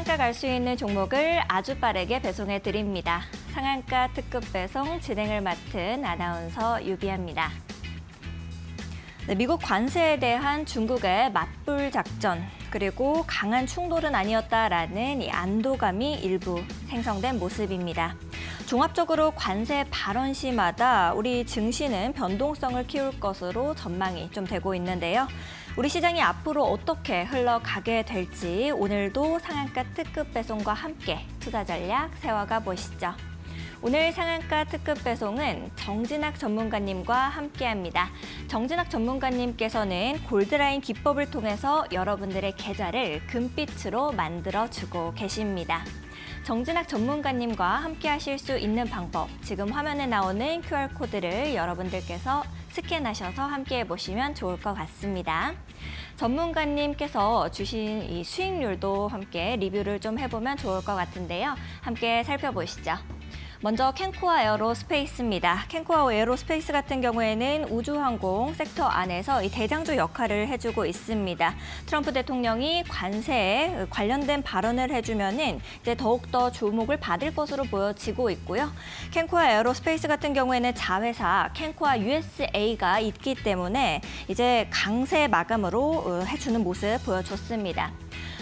상한가 갈 수 있는 종목을 아주 빠르게 배송해 드립니다. 상한가 특급 배송 진행을 맡은 아나운서 유비아입니다. 네, 미국 관세에 대한 중국의 맞불 작전, 그리고 강한 충돌은 아니었다라는 이 안도감이 일부 생성된 모습입니다. 종합적으로 관세 발언 시마다 우리 증시는 변동성을 키울 것으로 전망이 좀 되고 있는데요. 우리 시장이 앞으로 어떻게 흘러가게 될지 오늘도 상한가 특급 배송과 함께 투자 전략 세워가 보시죠. 오늘 상한가 특급 배송은 정진학 전문가님과 함께합니다. 정진학 전문가님께서는 골드라인 기법을 통해서 여러분들의 계좌를 금빛으로 만들어주고 계십니다. 정진학 전문가님과 함께하실 수 있는 방법, 지금 화면에 나오는 QR코드를 여러분들께서 스캔하셔서 함께해 보시면 좋을 것 같습니다. 전문가님께서 주신 이 수익률도 함께 리뷰를 좀 해보면 좋을 것 같은데요. 함께 살펴보시죠. 먼저 캔코아 에어로스페이스입니다. 캔코아 에어로스페이스 같은 경우에는 우주항공 섹터 안에서 이 대장주 역할을 해주고 있습니다. 트럼프 대통령이 관세에 관련된 발언을 해주면은 이제 더욱더 주목을 받을 것으로 보여지고 있고요. 캔코아 에어로스페이스 같은 경우에는 자회사 캔코아 USA가 있기 때문에 이제 강세 마감으로 해주는 모습 보여줬습니다.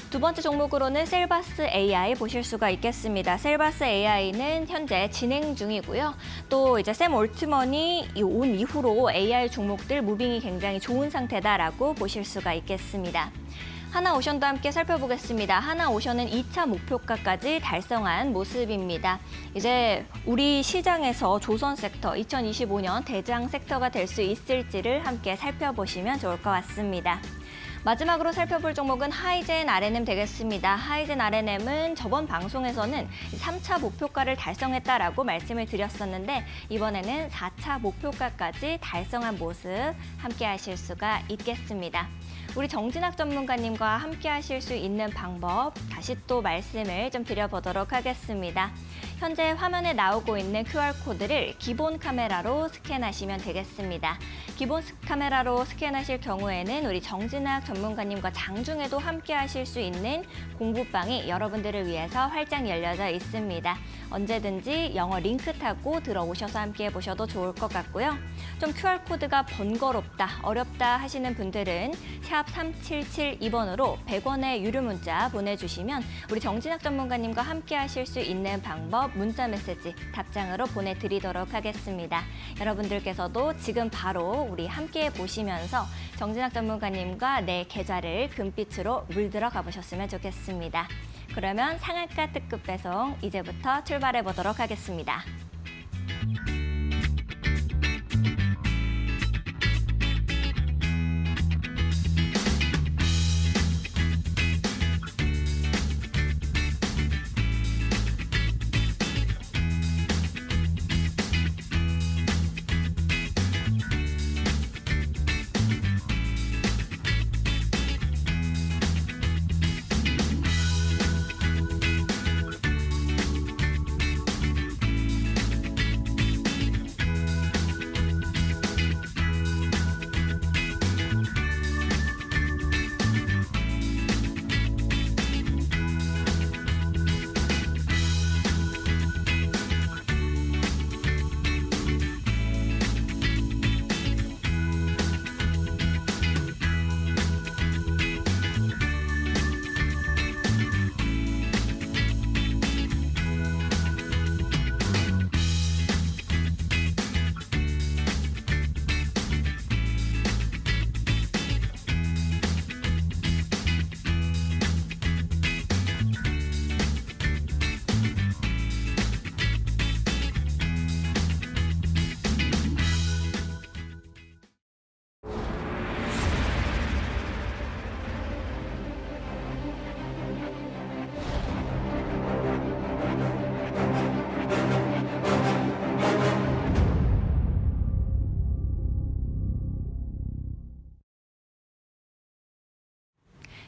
두 번째 종목으로는 셀바스 AI 보실 수가 있겠습니다. 셀바스 AI는 현재 진행 중이고요. 또 이제 샘 올트먼이 온 이후로 AI 종목들 무빙이 굉장히 좋은 상태다라고 보실 수가 있겠습니다. 하나오션도 함께 살펴보겠습니다. 하나오션은 2차 목표가까지 달성한 모습입니다. 이제 우리 시장에서 조선 섹터 2025년 대장 섹터가 될 수 있을지를 함께 살펴보시면 좋을 것 같습니다. 마지막으로 살펴볼 종목은 하이젠 R&M 되겠습니다. 하이젠 R&M은 저번 방송에서는 3차 목표가를 달성했다라고 말씀을 드렸었는데 이번에는 4차 목표가까지 달성한 모습 함께 하실 수가 있겠습니다. 우리 정진학 전문가님과 함께 하실 수 있는 방법 다시 또 말씀을 좀 드려보도록 하겠습니다. 현재 화면에 나오고 있는 QR코드를 기본 카메라로 스캔하시면 되겠습니다. 기본 카메라로 스캔하실 경우에는 우리 정진학 전문가님과 장중에도 함께 하실 수 있는 공부방이 여러분들을 위해서 활짝 열려져 있습니다. 언제든지 영어 링크 타고 들어오셔서 함께 해보셔도 좋을 것 같고요. 좀 QR코드가 번거롭다, 어렵다 하시는 분들은 샵 3772번으로 100원의 유료 문자 보내주시면 우리 정진학 전문가님과 함께 하실 수 있는 방법 문자 메시지 답장으로 보내드리도록 하겠습니다. 여러분들께서도 지금 바로 우리 함께 보시면서 정진학 전문가님과 내 계좌를 금빛으로 물들어 가보셨으면 좋겠습니다. 그러면 상한가 특급 배송 이제부터 출발해 보도록 하겠습니다.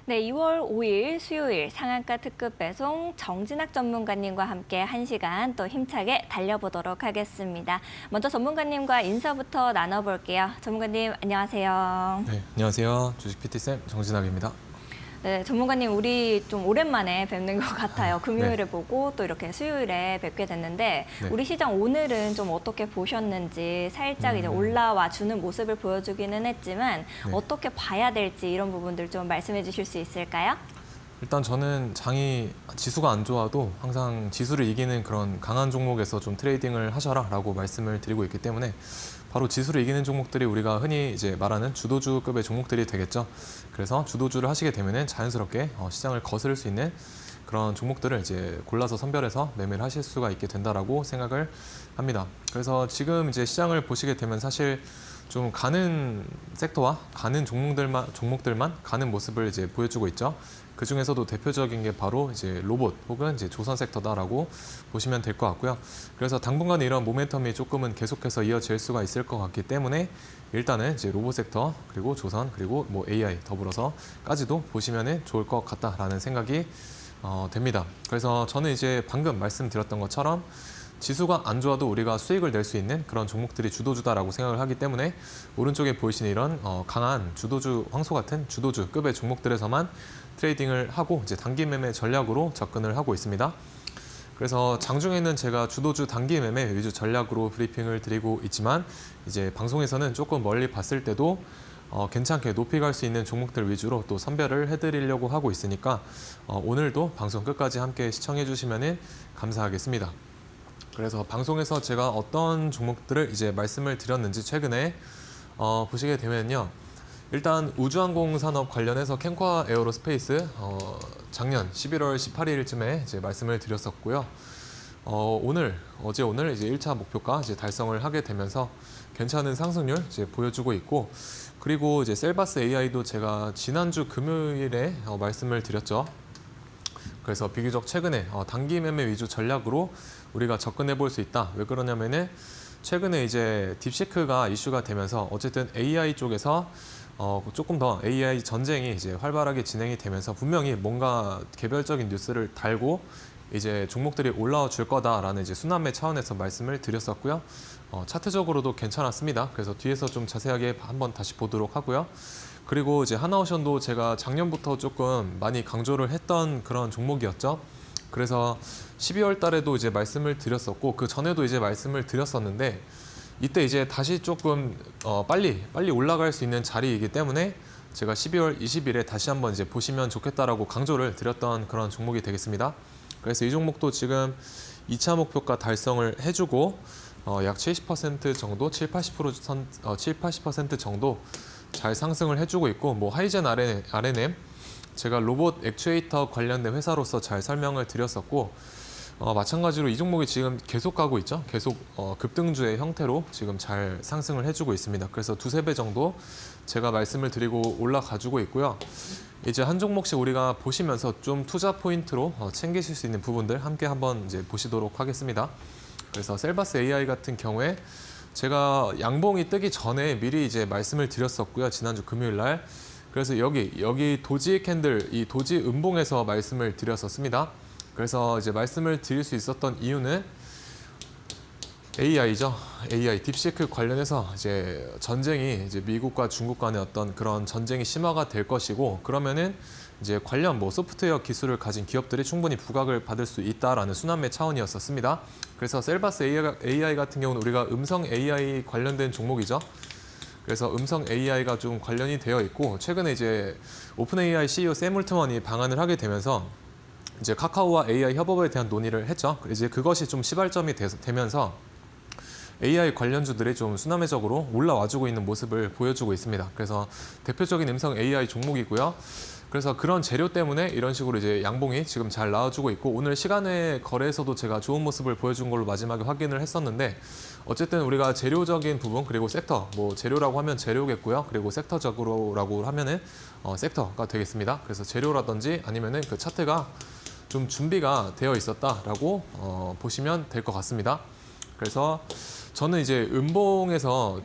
네, 2월 5일 수요일 상한가 특급 배송 정진학 전문가님과 함께 1시간 또 힘차게 달려보도록 하겠습니다. 먼저 전문가님과 인사부터 나눠볼게요. 전문가님 안녕하세요. 네, 안녕하세요. 주식 PT쌤 정진학입니다. 네, 전문가님, 우리 좀 오랜만에 뵙는 것 같아요. 금요일에 네. 보고 또 이렇게 수요일에 뵙게 됐는데 네. 우리 시장 오늘은 좀 어떻게 보셨는지 살짝 이제 올라와 주는 모습을 보여주기는 했지만 네. 어떻게 봐야 될지 이런 부분들 좀 말씀해 주실 수 있을까요? 일단 저는 장이 지수가 안 좋아도 항상 지수를 이기는 그런 강한 종목에서 좀 트레이딩을 하셔라라고 말씀을 드리고 있기 때문에 바로 지수를 이기는 종목들이 우리가 흔히 이제 말하는 주도주급의 종목들이 되겠죠. 그래서 주도주를 하시게 되면은 자연스럽게 시장을 거스를 수 있는 그런 종목들을 이제 골라서 선별해서 매매를 하실 수가 있게 된다라고 생각을 합니다. 그래서 지금 이제 시장을 보시게 되면 사실 좀 가는 섹터와 가는 종목들만 가는 모습을 이제 보여주고 있죠. 그 중에서도 대표적인 게 바로 이제 로봇 혹은 이제 조선 섹터다라고 보시면 될 것 같고요. 그래서 당분간 이런 모멘텀이 조금은 계속해서 이어질 수가 있을 것 같기 때문에 일단은 이제 로봇 섹터 그리고 조선 그리고 뭐 AI 더불어서까지도 보시면은 좋을 것 같다라는 생각이 됩니다. 그래서 저는 이제 방금 말씀드렸던 것처럼 지수가 안 좋아도 우리가 수익을 낼 수 있는 그런 종목들이 주도주다라고 생각을 하기 때문에 오른쪽에 보이시는 이런 강한 주도주, 황소 같은 주도주급의 종목들에서만 트레이딩을 하고 이제 단기 매매 전략으로 접근을 하고 있습니다. 그래서 장중에는 제가 주도주 단기 매매 위주 전략으로 브리핑을 드리고 있지만 이제 방송에서는 조금 멀리 봤을 때도 괜찮게 높이 갈 수 있는 종목들 위주로 또 선별을 해드리려고 하고 있으니까 오늘도 방송 끝까지 함께 시청해 주시면 감사하겠습니다. 그래서 방송에서 제가 어떤 종목들을 이제 말씀을 드렸는지 최근에 보시게 되면요. 일단 우주항공 산업 관련해서 캠과 에어로스페이스 작년 11월 18일쯤에 이제 말씀을 드렸었고요. 어제 오늘 이제 1차 목표가 이제 달성을 하게 되면서 괜찮은 상승률 이제 보여주고 있고, 그리고 이제 셀바스 AI도 제가 지난주 금요일에 말씀을 드렸죠. 그래서 비교적 최근에 단기 매매 위주 전략으로 우리가 접근해 볼 수 있다. 왜 그러냐면은 최근에 이제 딥시크가 이슈가 되면서 어쨌든 AI 쪽에서 조금 더 AI 전쟁이 이제 활발하게 진행이 되면서 분명히 뭔가 개별적인 뉴스를 달고 이제 종목들이 올라와 줄 거다라는 이제 순환매 차원에서 말씀을 드렸었고요. 차트적으로도 괜찮았습니다. 그래서 뒤에서 좀 자세하게 한번 다시 보도록 하고요. 그리고 이제 하나오션도 제가 작년부터 조금 많이 강조를 했던 그런 종목이었죠. 그래서 12월 달에도 이제 말씀을 드렸었고 그 전에도 이제 말씀을 드렸었는데 이때 이제 다시 조금 빨리 올라갈 수 있는 자리이기 때문에 제가 12월 20일에 다시 한번 이제 보시면 좋겠다라고 강조를 드렸던 그런 종목이 되겠습니다. 그래서 이 종목도 지금 2차 목표가 달성을 해주고 약 70% 정도, 80% 정도 잘 상승을 해주고 있고, 뭐 하이젠 RNM 제가 로봇 액추에이터 관련된 회사로서 잘 설명을 드렸었고, 마찬가지로 이 종목이 지금 계속 가고 있죠. 계속 급등주의 형태로 지금 잘 상승을 해주고 있습니다. 그래서 두세 배 정도 제가 말씀을 드리고 올라가지고 있고요. 이제 한 종목씩 우리가 보시면서 좀 투자 포인트로 챙기실 수 있는 부분들 함께 한번 이제 보시도록 하겠습니다. 그래서 셀바스 AI 같은 경우에 제가 양봉이 뜨기 전에 미리 이제 말씀을 드렸었고요. 지난주 금요일 날. 그래서 여기 도지 캔들, 이 도지 음봉에서 말씀을 드렸었습니다. 그래서 이제 말씀을 드릴 수 있었던 이유는 AI죠. AI 딥시크 관련해서 이제 전쟁이 이제 미국과 중국 간의 어떤 그런 전쟁이 심화가 될 것이고, 그러면은 이제 관련 뭐 소프트웨어 기술을 가진 기업들이 충분히 부각을 받을 수 있다라는 순환매 차원이었었습니다. 그래서 셀바스 AI 같은 경우는 우리가 음성 AI 관련된 종목이죠. 그래서 음성 AI가 좀 관련이 되어 있고, 최근에 이제 오픈 AI CEO 샘 올트먼이 방한을 하게 되면서 이제 카카오와 AI 협업에 대한 논의를 했죠. 이제 그것이 좀 시발점이 되면서 AI 관련주들이 좀 순환매적으로 올라와주고 있는 모습을 보여주고 있습니다. 그래서 대표적인 음성 AI 종목이고요. 그래서 그런 재료 때문에 이런 식으로 이제 양봉이 지금 잘 나와주고 있고, 오늘 시간외 거래에서도 제가 좋은 모습을 보여준 걸로 마지막에 확인을 했었는데, 어쨌든 우리가 재료적인 부분 그리고 섹터, 뭐 재료라고 하면 재료겠고요. 그리고 섹터적으로라고 하면은 섹터가 되겠습니다. 그래서 재료라든지 아니면은 그 차트가 좀 준비가 되어 있었다라고 보시면 될 것 같습니다. 그래서 저는 이제 음봉에서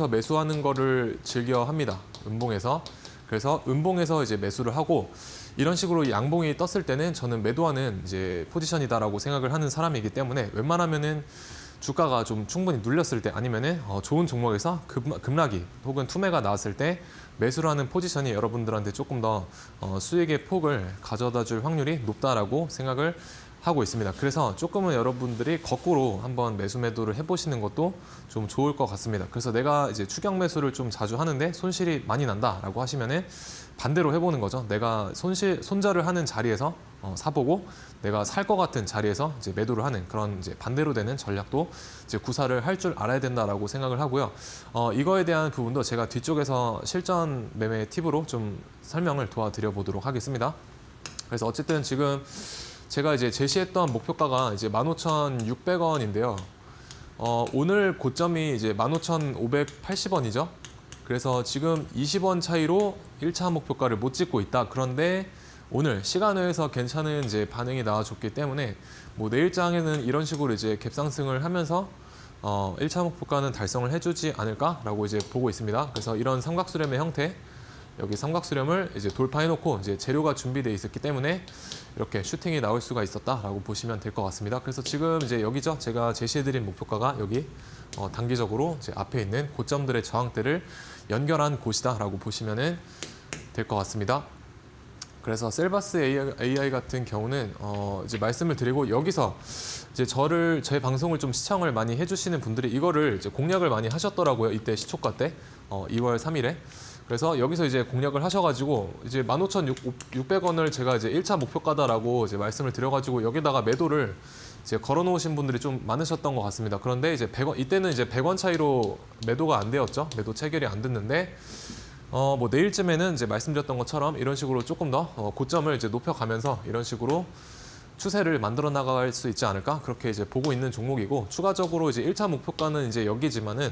매수하는 거를 즐겨 합니다. 음봉에서. 그래서 음봉에서 이제 매수를 하고, 이런 식으로 양봉이 떴을 때는 저는 매도하는 이제 포지션이다라고 생각을 하는 사람이기 때문에 웬만하면은 주가가 좀 충분히 눌렸을 때 아니면은 좋은 종목에서 급락이 혹은 투매가 나왔을 때 매수를 하는 포지션이 여러분들한테 조금 더 수익의 폭을 가져다 줄 확률이 높다라고 생각을 하고 있습니다. 그래서 조금은 여러분들이 거꾸로 한번 매수 매도를 해보시는 것도 좀 좋을 것 같습니다. 그래서 내가 이제 추격 매수를 좀 자주 하는데 손실이 많이 난다라고 하시면은 반대로 해보는 거죠. 내가 손절을 하는 자리에서 사보고 내가 살 것 같은 자리에서 이제 매도를 하는 그런 이제 반대로 되는 전략도 이제 구사를 할 줄 알아야 된다라고 생각을 하고요. 이거에 대한 부분도 제가 뒤쪽에서 실전 매매 팁으로 좀 설명을 도와드려 보도록 하겠습니다. 그래서 어쨌든 지금 제가 이제 제시했던 목표가가 이제 15,600원인데요. 오늘 고점이 이제 15,580원이죠. 그래서 지금 20원 차이로 1차 목표가를 못 찍고 있다. 그런데 오늘 시간외에서 괜찮은 이제 반응이 나와줬기 때문에 뭐 내일장에는 이런 식으로 이제 갭상승을 하면서 1차 목표가는 달성을 해주지 않을까라고 이제 보고 있습니다. 그래서 이런 삼각수렴의 형태, 여기 삼각수렴을 이제 돌파해놓고 이제 재료가 준비되어 있었기 때문에 이렇게 슈팅이 나올 수가 있었다라고 보시면 될 것 같습니다. 그래서 지금 이제 여기죠. 제가 제시해드린 목표가가 여기 단기적으로 이제 앞에 있는 고점들의 저항대를 연결한 곳이다라고 보시면 될 것 같습니다. 그래서 셀바스 AI 같은 경우는 이제 말씀을 드리고 여기서 이제 제 방송을 좀 시청을 많이 해주시는 분들이 이거를 이제 공략을 많이 하셨더라고요. 이때 시초가 때 2월 3일에. 그래서 여기서 이제 공략을 하셔가지고 이제 15,600원을 제가 이제 1차 목표가다라고 이제 말씀을 드려가지고 여기다가 매도를 이제 걸어놓으신 분들이 좀 많으셨던 것 같습니다. 그런데 이제 100원, 이때는 이제 100원 차이로 매도가 안 되었죠. 매도 체결이 안 됐는데 뭐 내일쯤에는 이제 말씀드렸던 것처럼 이런 식으로 조금 더 고점을 이제 높여가면서 이런 식으로 추세를 만들어 나갈 수 있지 않을까 그렇게 이제 보고 있는 종목이고 추가적으로 이제 1차 목표가는 이제 여기지만은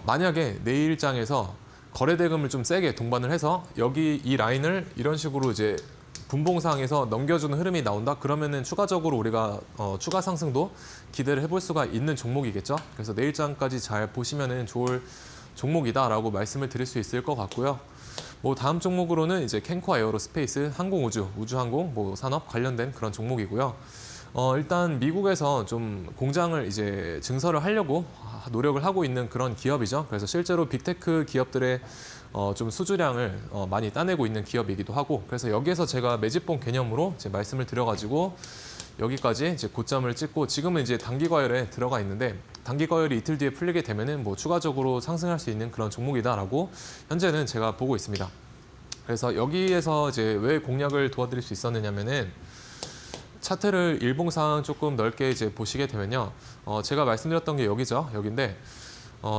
만약에 내일장에서 거래대금을 좀 세게 동반을 해서 여기 이 라인을 이런 식으로 이제 분봉상에서 넘겨주는 흐름이 나온다 그러면은 추가적으로 우리가 추가 상승도 기대를 해볼 수가 있는 종목이겠죠. 그래서 내일장까지 잘 보시면은 좋을 종목이다라고 말씀을 드릴 수 있을 것 같고요. 뭐 다음 종목으로는 이제 캔코아 에어로스페이스, 항공우주, 우주항공, 뭐 산업 관련된 그런 종목이고요. 일단 미국에서 좀 공장을 이제 증설을 하려고 노력을 하고 있는 그런 기업이죠. 그래서 실제로 빅테크 기업들의 좀 수주량을 많이 따내고 있는 기업이기도 하고 그래서 여기에서 제가 매집봉 개념으로 이제 말씀을 드려가지고 여기까지 이제 고점을 찍고 지금은 이제 단기 과열에 들어가 있는데 단기 과열이 이틀 뒤에 풀리게 되면은 뭐 추가적으로 상승할 수 있는 그런 종목이다라고 현재는 제가 보고 있습니다. 그래서 여기에서 이제 왜 공략을 도와드릴 수 있었느냐면은 차트를 일봉상 조금 넓게 이제 보시게 되면요. 제가 말씀드렸던 게 여기죠. 여기인데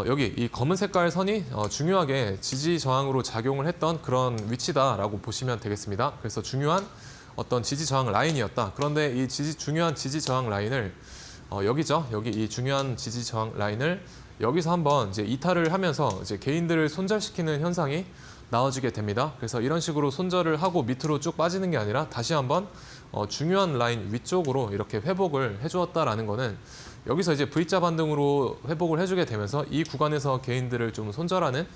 여기 이 검은 색깔 선이 중요하게 지지 저항으로 작용을 했던 그런 위치다라고 보시면 되겠습니다. 그래서 중요한 어떤 지지 저항 라인이었다. 그런데 이 중요한 지지 저항 라인을 여기죠. 여기 이 중요한 지지 저항 라인을 여기서 한번 이제 이탈을 하면서 이제 개인들을 손절시키는 현상이 나와지게 됩니다. 그래서 이런 식으로 손절을 하고 밑으로 쭉 빠지는 게 아니라 다시 한번 중요한 라인 위쪽으로 이렇게 회복을 해주었다라는 거는 여기서 이제 V자 반등으로 회복을 해주게 되면서 이 구간에서 개인들을 좀 손절하는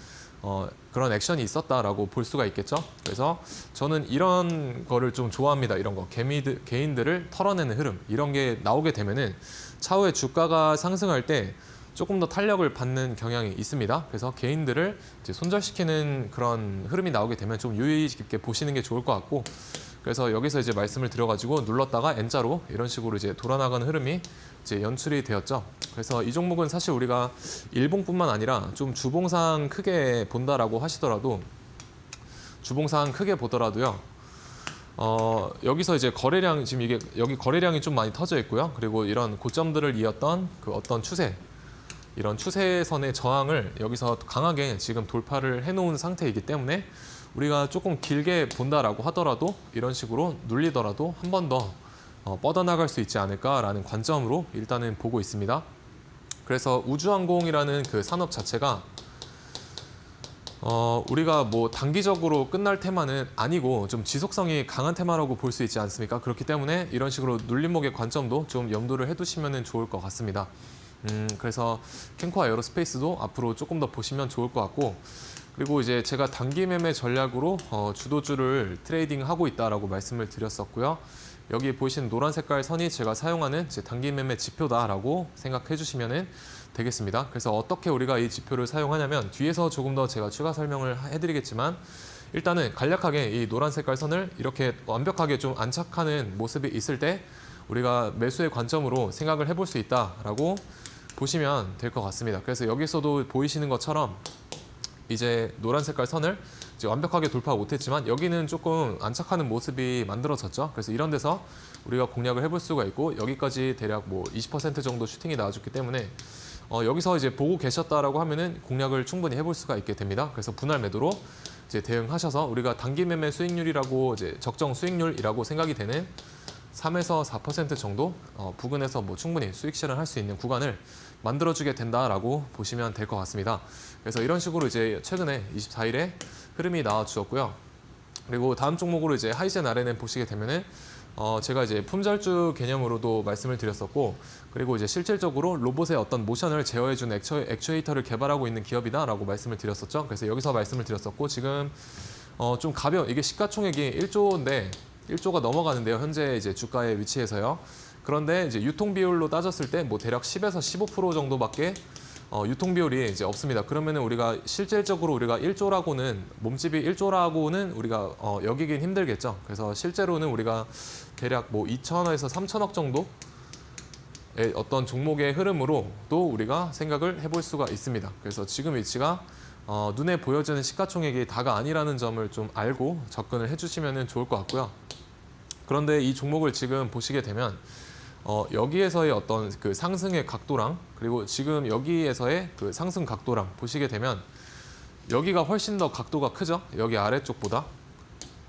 그런 액션이 있었다라고 볼 수가 있겠죠. 그래서 저는 이런 거를 좀 좋아합니다. 이런 거 개인들을 털어내는 흐름 이런 게 나오게 되면은 차후에 주가가 상승할 때 조금 더 탄력을 받는 경향이 있습니다. 그래서 개인들을 이제 손절시키는 그런 흐름이 나오게 되면 좀 유의 깊게 보시는 게 좋을 것 같고 그래서 여기서 이제 말씀을 드려가지고 눌렀다가 N자로 이런 식으로 이제 돌아나가는 흐름이 이제 연출이 되었죠. 그래서 이 종목은 사실 우리가 일봉뿐만 아니라 좀 주봉상 크게 본다라고 하시더라도 주봉상 크게 보더라도요. 여기서 이제 거래량 지금 이게 여기 거래량이 좀 많이 터져 있고요. 그리고 이런 고점들을 이었던 그 어떤 추세 이런 추세선의 저항을 여기서 강하게 지금 돌파를 해놓은 상태이기 때문에 우리가 조금 길게 본다라고 하더라도 이런 식으로 눌리더라도 한 번 더 뻗어나갈 수 있지 않을까라는 관점으로 일단은 보고 있습니다. 그래서 우주항공이라는 그 산업 자체가 우리가 뭐 단기적으로 끝날 테마는 아니고 좀 지속성이 강한 테마라고 볼 수 있지 않습니까? 그렇기 때문에 이런 식으로 눌림목의 관점도 좀 염두를 해두시면 좋을 것 같습니다. 그래서 캔코아 에어로스페이스도 앞으로 조금 더 보시면 좋을 것 같고 그리고 이제 제가 단기 매매 전략으로 주도주를 트레이딩하고 있다라고 말씀을 드렸었고요. 여기 보이시는 노란 색깔 선이 제가 사용하는 제 단기 매매 지표다라고 생각해 주시면 되겠습니다. 그래서 어떻게 우리가 이 지표를 사용하냐면 뒤에서 조금 더 제가 추가 설명을 해드리겠지만 일단은 간략하게 이 노란 색깔 선을 이렇게 완벽하게 좀 안착하는 모습이 있을 때 우리가 매수의 관점으로 생각을 해볼 수 있다라고 보시면 될 것 같습니다. 그래서 여기서도 보이시는 것처럼 이제 노란 색깔 선을 이제 완벽하게 돌파 못했지만 여기는 조금 안착하는 모습이 만들어졌죠. 그래서 이런 데서 우리가 공략을 해볼 수가 있고 여기까지 대략 뭐 20% 정도 슈팅이 나와줬기 때문에 여기서 이제 보고 계셨다라고 하면은 공략을 충분히 해볼 수가 있게 됩니다. 그래서 분할 매도로 이제 대응하셔서 우리가 단기 매매 수익률이라고 이제 적정 수익률이라고 생각이 되는 3에서 4% 정도 부근에서 뭐 충분히 수익 실현할 수 있는 구간을 만들어주게 된다라고 보시면 될 것 같습니다. 그래서 이런 식으로 이제 최근에 24일에 흐름이 나와 주었고요. 그리고 다음 종목으로 이제 하이젠 RNM 보시게 되면은 제가 이제 품절주 개념으로도 말씀을 드렸었고, 그리고 이제 실질적으로 로봇의 어떤 모션을 제어해주는 액추에이터를 개발하고 있는 기업이다라고 말씀을 드렸었죠. 그래서 여기서 말씀을 드렸었고, 지금 좀 이게 시가총액이 1조인데 1조가 넘어가는데요. 현재 이제 주가의 위치에서요. 그런데 이제 유통 비율로 따졌을 때 뭐 대략 10에서 15% 정도밖에 유통 비율이 이제 없습니다. 그러면은 우리가 실질적으로 우리가 1조라고는 몸집이 1조라고는 우리가 여기긴 힘들겠죠. 그래서 실제로는 우리가 대략 뭐 2천억에서 3천억 정도의 어떤 종목의 흐름으로도 우리가 생각을 해볼 수가 있습니다. 그래서 지금 위치가 눈에 보여지는 시가총액이 다가 아니라는 점을 좀 알고 접근을 해주시면 좋을 것 같고요. 그런데 이 종목을 지금 보시게 되면 여기에서의 어떤 그 상승의 각도랑 그리고 지금 여기에서의 그 상승 각도랑 보시게 되면 여기가 훨씬 더 각도가 크죠. 여기 아래쪽보다.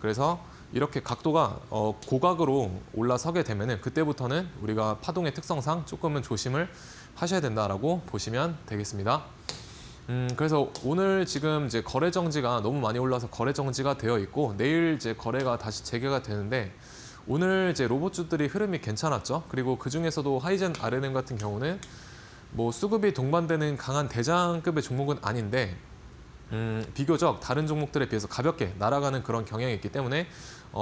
그래서 이렇게 각도가 고각으로 올라서게 되면은 그때부터는 우리가 파동의 특성상 조금은 조심을 하셔야 된다라고 보시면 되겠습니다. 그래서 오늘 지금 이제 거래 정지가 너무 많이 올라서 거래 정지가 되어 있고 내일 이제 거래가 다시 재개가 되는데 오늘 이제 로봇주들이 흐름이 괜찮았죠. 그리고 그 중에서도 하이젠 RNM 같은 경우는 뭐 수급이 동반되는 강한 대장급의 종목은 아닌데 비교적 다른 종목들에 비해서 가볍게 날아가는 그런 경향이 있기 때문에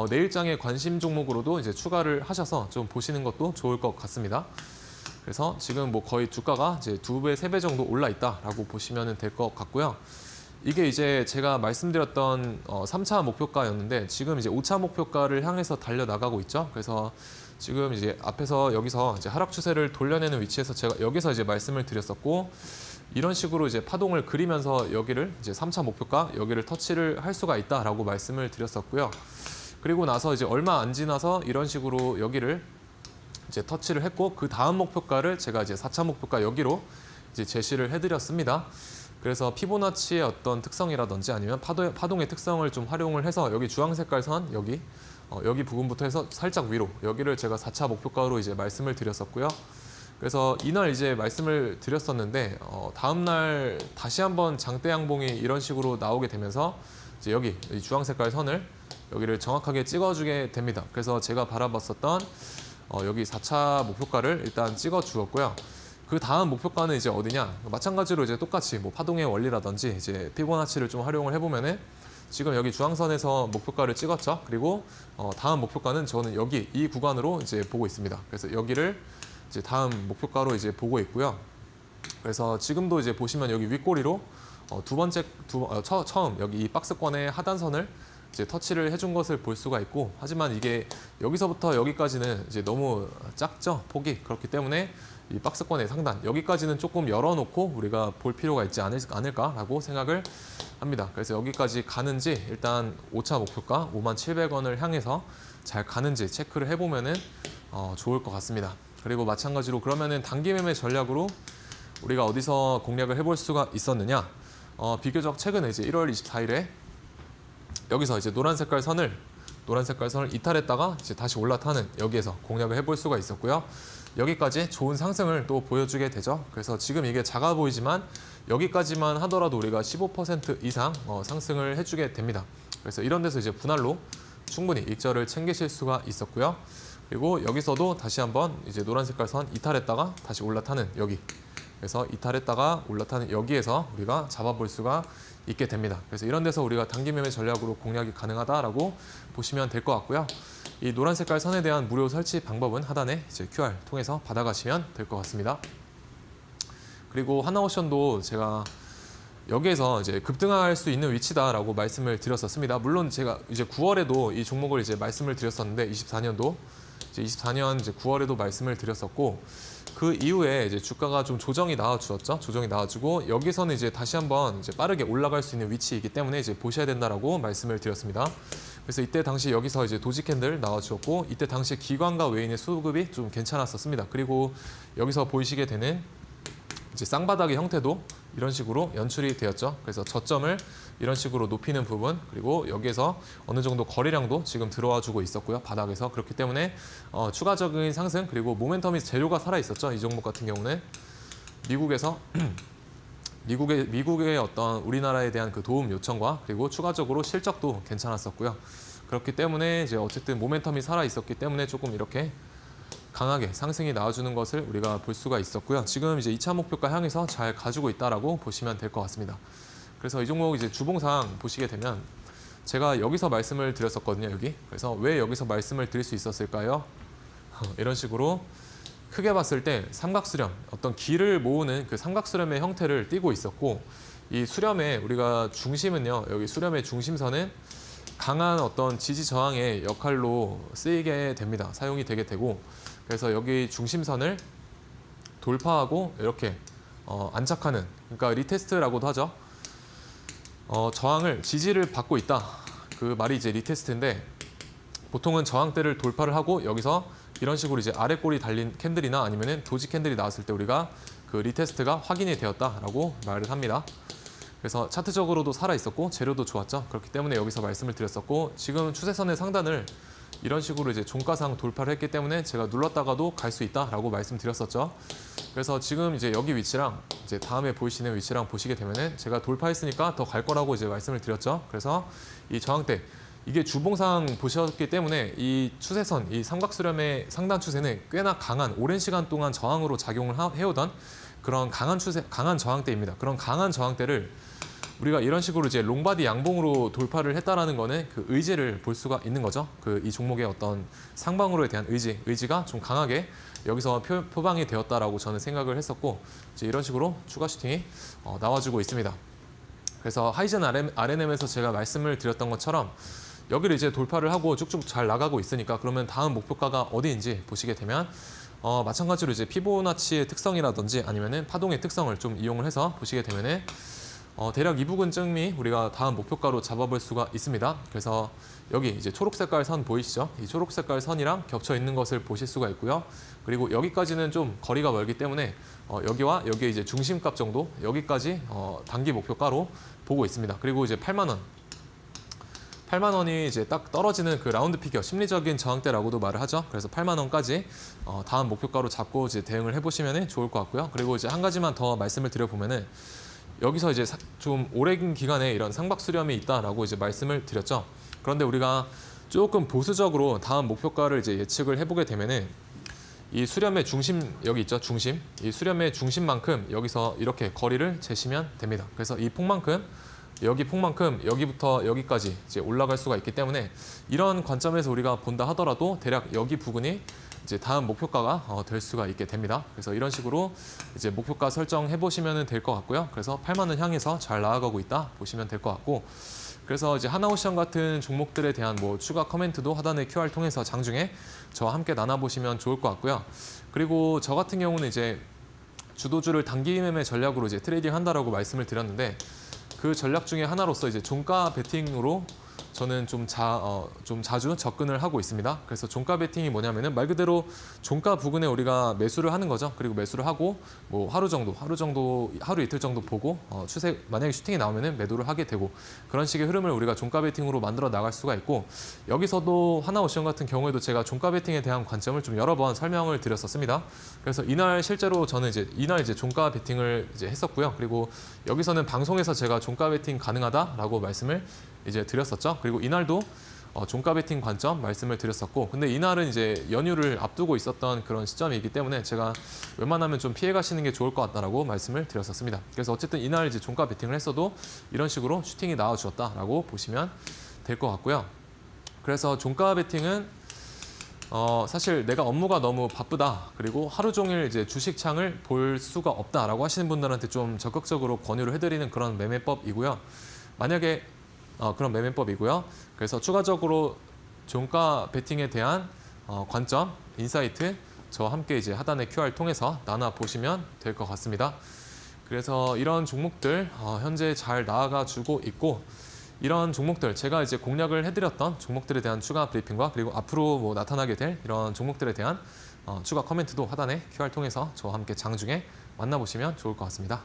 내일장의 관심 종목으로도 이제 추가를 하셔서 좀 보시는 것도 좋을 것 같습니다. 그래서 지금 뭐 거의 주가가 이제 2배, 3배 정도 올라 있다라고 보시면 될 것 같고요. 이게 이제 제가 말씀드렸던 3차 목표가였는데 지금 이제 5차 목표가를 향해서 달려나가고 있죠. 그래서 지금 이제 앞에서 여기서 이제 하락 추세를 돌려내는 위치에서 제가 여기서 이제 말씀을 드렸었고 이런 식으로 이제 파동을 그리면서 여기를 이제 3차 목표가 여기를 터치를 할 수가 있다라고 말씀을 드렸었고요. 그리고 나서 이제 얼마 안 지나서 이런 식으로 여기를 이제 터치를 했고 그 다음 목표가를 제가 이제 4차 목표가 여기로 이제 제시를 해드렸습니다. 그래서 피보나치의 어떤 특성이라든지 아니면 파동의 특성을 좀 활용을 해서 여기 주황 색깔 선 여기 부분부터 해서 살짝 위로 여기를 제가 4차 목표가로 이제 말씀을 드렸었고요. 그래서 이날 이제 말씀을 드렸었는데 다음 날 다시 한번 장대 양봉이 이런 식으로 나오게 되면서 이제 여기 이 주황 색깔 선을 여기를 정확하게 찍어주게 됩니다. 그래서 제가 바라봤었던 여기 4차 목표가를 일단 찍어 주었고요. 그 다음 목표가는 이제 어디냐? 마찬가지로 이제 똑같이 뭐 파동의 원리라든지 이제 피보나치를 좀 활용을 해보면은 지금 여기 주황선에서 목표가를 찍었죠. 그리고 다음 목표가는 저는 여기 이 구간으로 이제 보고 있습니다. 그래서 여기를 이제 다음 목표가로 이제 보고 있고요. 그래서 지금도 이제 보시면 여기 윗꼬리로 처음 여기 이 박스권의 하단선을 이제 터치를 해준 것을 볼 수가 있고 하지만 이게 여기서부터 여기까지는 이제 너무 작죠. 폭이. 그렇기 때문에 이 박스권의 상단 여기까지는 조금 열어놓고 우리가 볼 필요가 있지 않을까라고 생각을 합니다. 그래서 여기까지 가는지 일단 5차 목표가 57,000원을 향해서 잘 가는지 체크를 해보면은 좋을 것 같습니다. 그리고 마찬가지로 그러면은 단기 매매 전략으로 우리가 어디서 공략을 해볼 수가 있었느냐? 비교적 최근에 이제 1월 24일에 여기서 이제 노란 색깔 선을 이탈했다가 이제 다시 올라타는 여기에서 공략을 해볼 수가 있었고요. 여기까지 좋은 상승을 또 보여주게 되죠. 그래서 지금 이게 작아 보이지만 여기까지만 하더라도 우리가 15% 이상 상승을 해주게 됩니다. 그래서 이런 데서 이제 분할로 충분히 익절을 챙기실 수가 있었고요. 그리고 여기서도 다시 한번 이제 노란 색깔 선 이탈했다가 다시 올라타는 여기 그래서 이탈했다가 올라타는 여기에서 우리가 잡아볼 수가 있게 됩니다. 그래서 이런 데서 우리가 단기 매매 전략으로 공략이 가능하다라고 보시면 될 것 같고요. 이 노란 색깔 선에 대한 무료 설치 방법은 하단에 이제 QR 통해서 받아가시면 될 것 같습니다. 그리고 하나오션도 제가 여기에서 이제 급등할 수 있는 위치다라고 말씀을 드렸었습니다. 물론 제가 이제 9월에도 이 종목을 이제 말씀을 드렸었는데 24년도 이제 24년 이제 9월에도 말씀을 드렸었고 그 이후에 이제 주가가 좀 조정이 나와주었죠. 조정이 나와주고 여기서는 이제 다시 한번 이제 빠르게 올라갈 수 있는 위치이기 때문에 이제 보셔야 된다라고 말씀을 드렸습니다. 그래서 이때 당시 여기서 이제 도지 캔들 나와주었고 이때 당시 기관과 외인의 수급이 좀 괜찮았었습니다. 그리고 여기서 보이시게 되는 이제 쌍바닥의 형태도 이런 식으로 연출이 되었죠. 그래서 저점을 이런 식으로 높이는 부분 그리고 여기에서 어느 정도 거래량도 지금 들어와 주고 있었고요. 바닥에서 그렇기 때문에 추가적인 상승 그리고 모멘텀이 재료가 살아 있었죠. 이 종목 같은 경우는 미국에서 미국의 어떤 우리나라에 대한 그 도움 요청과 그리고 추가적으로 실적도 괜찮았었고요. 그렇기 때문에 이제 어쨌든 모멘텀이 살아 있었기 때문에 조금 이렇게 강하게 상승이 나와주는 것을 우리가 볼 수가 있었고요. 지금 이제 2차 목표가 향해서 잘 가지고 있다라고 보시면 될 것 같습니다. 그래서 이 종목 이제 주봉상 보시게 되면 제가 여기서 말씀을 드렸었거든요. 여기. 그래서 왜 여기서 말씀을 드릴 수 있었을까요? 이런 식으로 크게 봤을 때 삼각수렴, 어떤 길을 모으는 그 삼각수렴의 형태를 띠고 있었고 이 수렴의 우리가 중심은요. 여기 수렴의 중심선은 강한 어떤 지지 저항의 역할로 쓰이게 됩니다. 사용이 되게 되고 그래서 여기 중심선을 돌파하고 이렇게 안착하는 그러니까 리테스트라고도 하죠. 저항을 지지를 받고 있다. 그 말이 이제 리테스트인데 보통은 저항대를 돌파를 하고 여기서 이런 식으로 이제 아래 꼬리 달린 캔들이나 아니면은 도지 캔들이 나왔을 때 우리가 그 리테스트가 확인이 되었다라고 말을 합니다. 그래서 차트적으로도 살아 있었고 재료도 좋았죠. 그렇기 때문에 여기서 말씀을 드렸었고 지금 추세선의 상단을 이런 식으로 이제 종가상 돌파를 했기 때문에 제가 눌렀다가도 갈 수 있다라고 말씀드렸었죠. 그래서 지금 이제 여기 위치랑 이제 다음에 보이시는 위치랑 보시게 되면은 제가 돌파했으니까 더 갈 거라고 이제 말씀을 드렸죠. 그래서 이 저항대 이게 주봉상 보셨기 때문에 이 추세선, 이 삼각수렴의 상단 추세는 꽤나 강한 오랜 시간 동안 저항으로 작용을 해오던 그런 강한 추세, 강한 저항대입니다. 그런 강한 저항대를 우리가 이런 식으로 이제 롱바디 양봉으로 돌파를 했다라는 거는 그 의지를 볼 수가 있는 거죠. 그 이 종목의 어떤 상방으로에 대한 의지가 좀 강하게 여기서 표방이 되었다라고 저는 생각을 했었고 이제 이런 식으로 추가 슈팅이 나와주고 있습니다. 그래서 하이젠 RNM에서 제가 말씀을 드렸던 것처럼 여기를 이제 돌파를 하고 쭉쭉 잘 나가고 있으니까 그러면 다음 목표가가 어디인지 보시게 되면 마찬가지로 이제 피보나치의 특성이라든지 아니면은 파동의 특성을 좀 이용을 해서 보시게 되면은 대략 이 부근쯤이 우리가 다음 목표가로 잡아볼 수가 있습니다. 그래서 여기 이제 초록 색깔 선 보이시죠? 이 초록 색깔 선이랑 겹쳐 있는 것을 보실 수가 있고요. 그리고 여기까지는 좀 거리가 멀기 때문에 여기와 여기 이제 중심값 정도 여기까지 단기 목표가로 보고 있습니다. 그리고 이제 8만 원. 8만 원이 이제 딱 떨어지는 그 라운드 피겨 심리적인 저항대라고도 말을 하죠. 그래서 8만 원까지 다음 목표가로 잡고 이제 대응을 해보시면 좋을 것 같고요. 그리고 이제 한 가지만 더 말씀을 드려보면은 여기서 이제 좀 오랜 기간에 이런 상박수렴이 있다라고 이제 말씀을 드렸죠. 그런데 우리가 조금 보수적으로 다음 목표가를 이제 예측을 해보게 되면은 이 수렴의 중심 여기 있죠. 중심. 이 수렴의 중심만큼 여기서 이렇게 거리를 재시면 됩니다. 그래서 이 폭만큼 여기 폭만큼 여기부터 여기까지 이제 올라갈 수가 있기 때문에 이런 관점에서 우리가 본다 하더라도 대략 여기 부근이 이제 다음 목표가가 될 수가 있게 됩니다. 그래서 이런 식으로 이제 목표가 설정해 보시면 될 것 같고요. 그래서 8만 원 향해서 잘 나아가고 있다 보시면 될 것 같고 그래서 이제 하나오션 같은 종목들에 대한 뭐 추가 커멘트도 하단의 QR 통해서 장중에 저와 함께 나눠보시면 좋을 것 같고요. 그리고 저 같은 경우는 이제 주도주를 단기 매매 전략으로 이제 트레이딩 한다라고 말씀을 드렸는데 그 전략 중에 하나로서 이제 종가 베팅으로 저는 좀 자주 접근을 하고 있습니다. 그래서 종가 베팅이 뭐냐면은 말 그대로 종가 부근에 우리가 매수를 하는 거죠. 그리고 매수를 하고 뭐 하루 이틀 정도 보고 추세 만약에 슈팅이 나오면은 매도를 하게 되고 그런 식의 흐름을 우리가 종가 베팅으로 만들어 나갈 수가 있고 여기서도 하나오션 같은 경우에도 제가 종가 베팅에 대한 관점을 좀 여러 번 설명을 드렸었습니다. 그래서 이날 실제로 저는 이날 종가 베팅을 이제 했었고요. 그리고 여기서는 방송에서 제가 종가 베팅 가능하다라고 말씀을 이제 드렸었죠. 그리고 이날도 종가 베팅 관점 말씀을 드렸었고, 근데 이날은 이제 연휴를 앞두고 있었던 그런 시점이기 때문에 제가 웬만하면 좀 피해 가시는 게 좋을 것 같다라고 말씀을 드렸었습니다. 그래서 어쨌든 이날 이제 종가 베팅을 했어도 이런 식으로 슈팅이 나와 주었다라고 보시면 될 것 같고요. 그래서 종가 베팅은 사실 내가 업무가 너무 바쁘다, 그리고 하루 종일 이제 주식창을 볼 수가 없다라고 하시는 분들한테 좀 적극적으로 권유를 해드리는 그런 매매법이고요. 만약에 그런 매매법이고요. 그래서 추가적으로 종가 베팅에 대한 관점, 인사이트 저와 함께 이제 하단의 QR 통해서 나눠 보시면 될 것 같습니다. 그래서 이런 종목들 현재 잘 나아가 주고 있고, 이런 종목들 제가 이제 공략을 해드렸던 종목들에 대한 추가 브리핑과 그리고 앞으로 뭐 나타나게 될 이런 종목들에 대한 추가 코멘트도 하단의 QR 통해서 저와 함께 장중에 만나보시면 좋을 것 같습니다.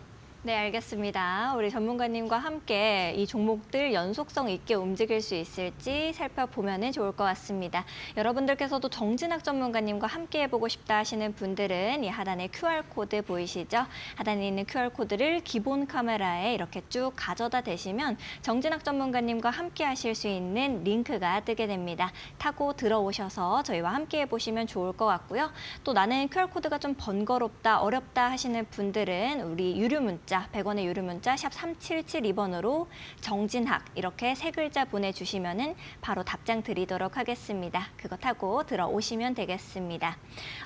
네, 알겠습니다. 우리 전문가님과 함께 이 종목들 연속성 있게 움직일 수 있을지 살펴보면 좋을 것 같습니다. 여러분들께서도 정진학 전문가님과 함께 해보고 싶다 하시는 분들은 이 하단에 QR코드 보이시죠? 하단에 있는 QR코드를 기본 카메라에 이렇게 쭉 가져다 대시면 정진학 전문가님과 함께 하실 수 있는 링크가 뜨게 됩니다. 타고 들어오셔서 저희와 함께 해보시면 좋을 것 같고요. 또 나는 QR코드가 좀 번거롭다, 어렵다 하시는 분들은 우리 유료 문자 100원의 유료 문자 샵 3772번으로 정진학 이렇게 3글자 보내주시면은 바로 답장 드리도록 하겠습니다. 그거 타고 들어오시면 되겠습니다.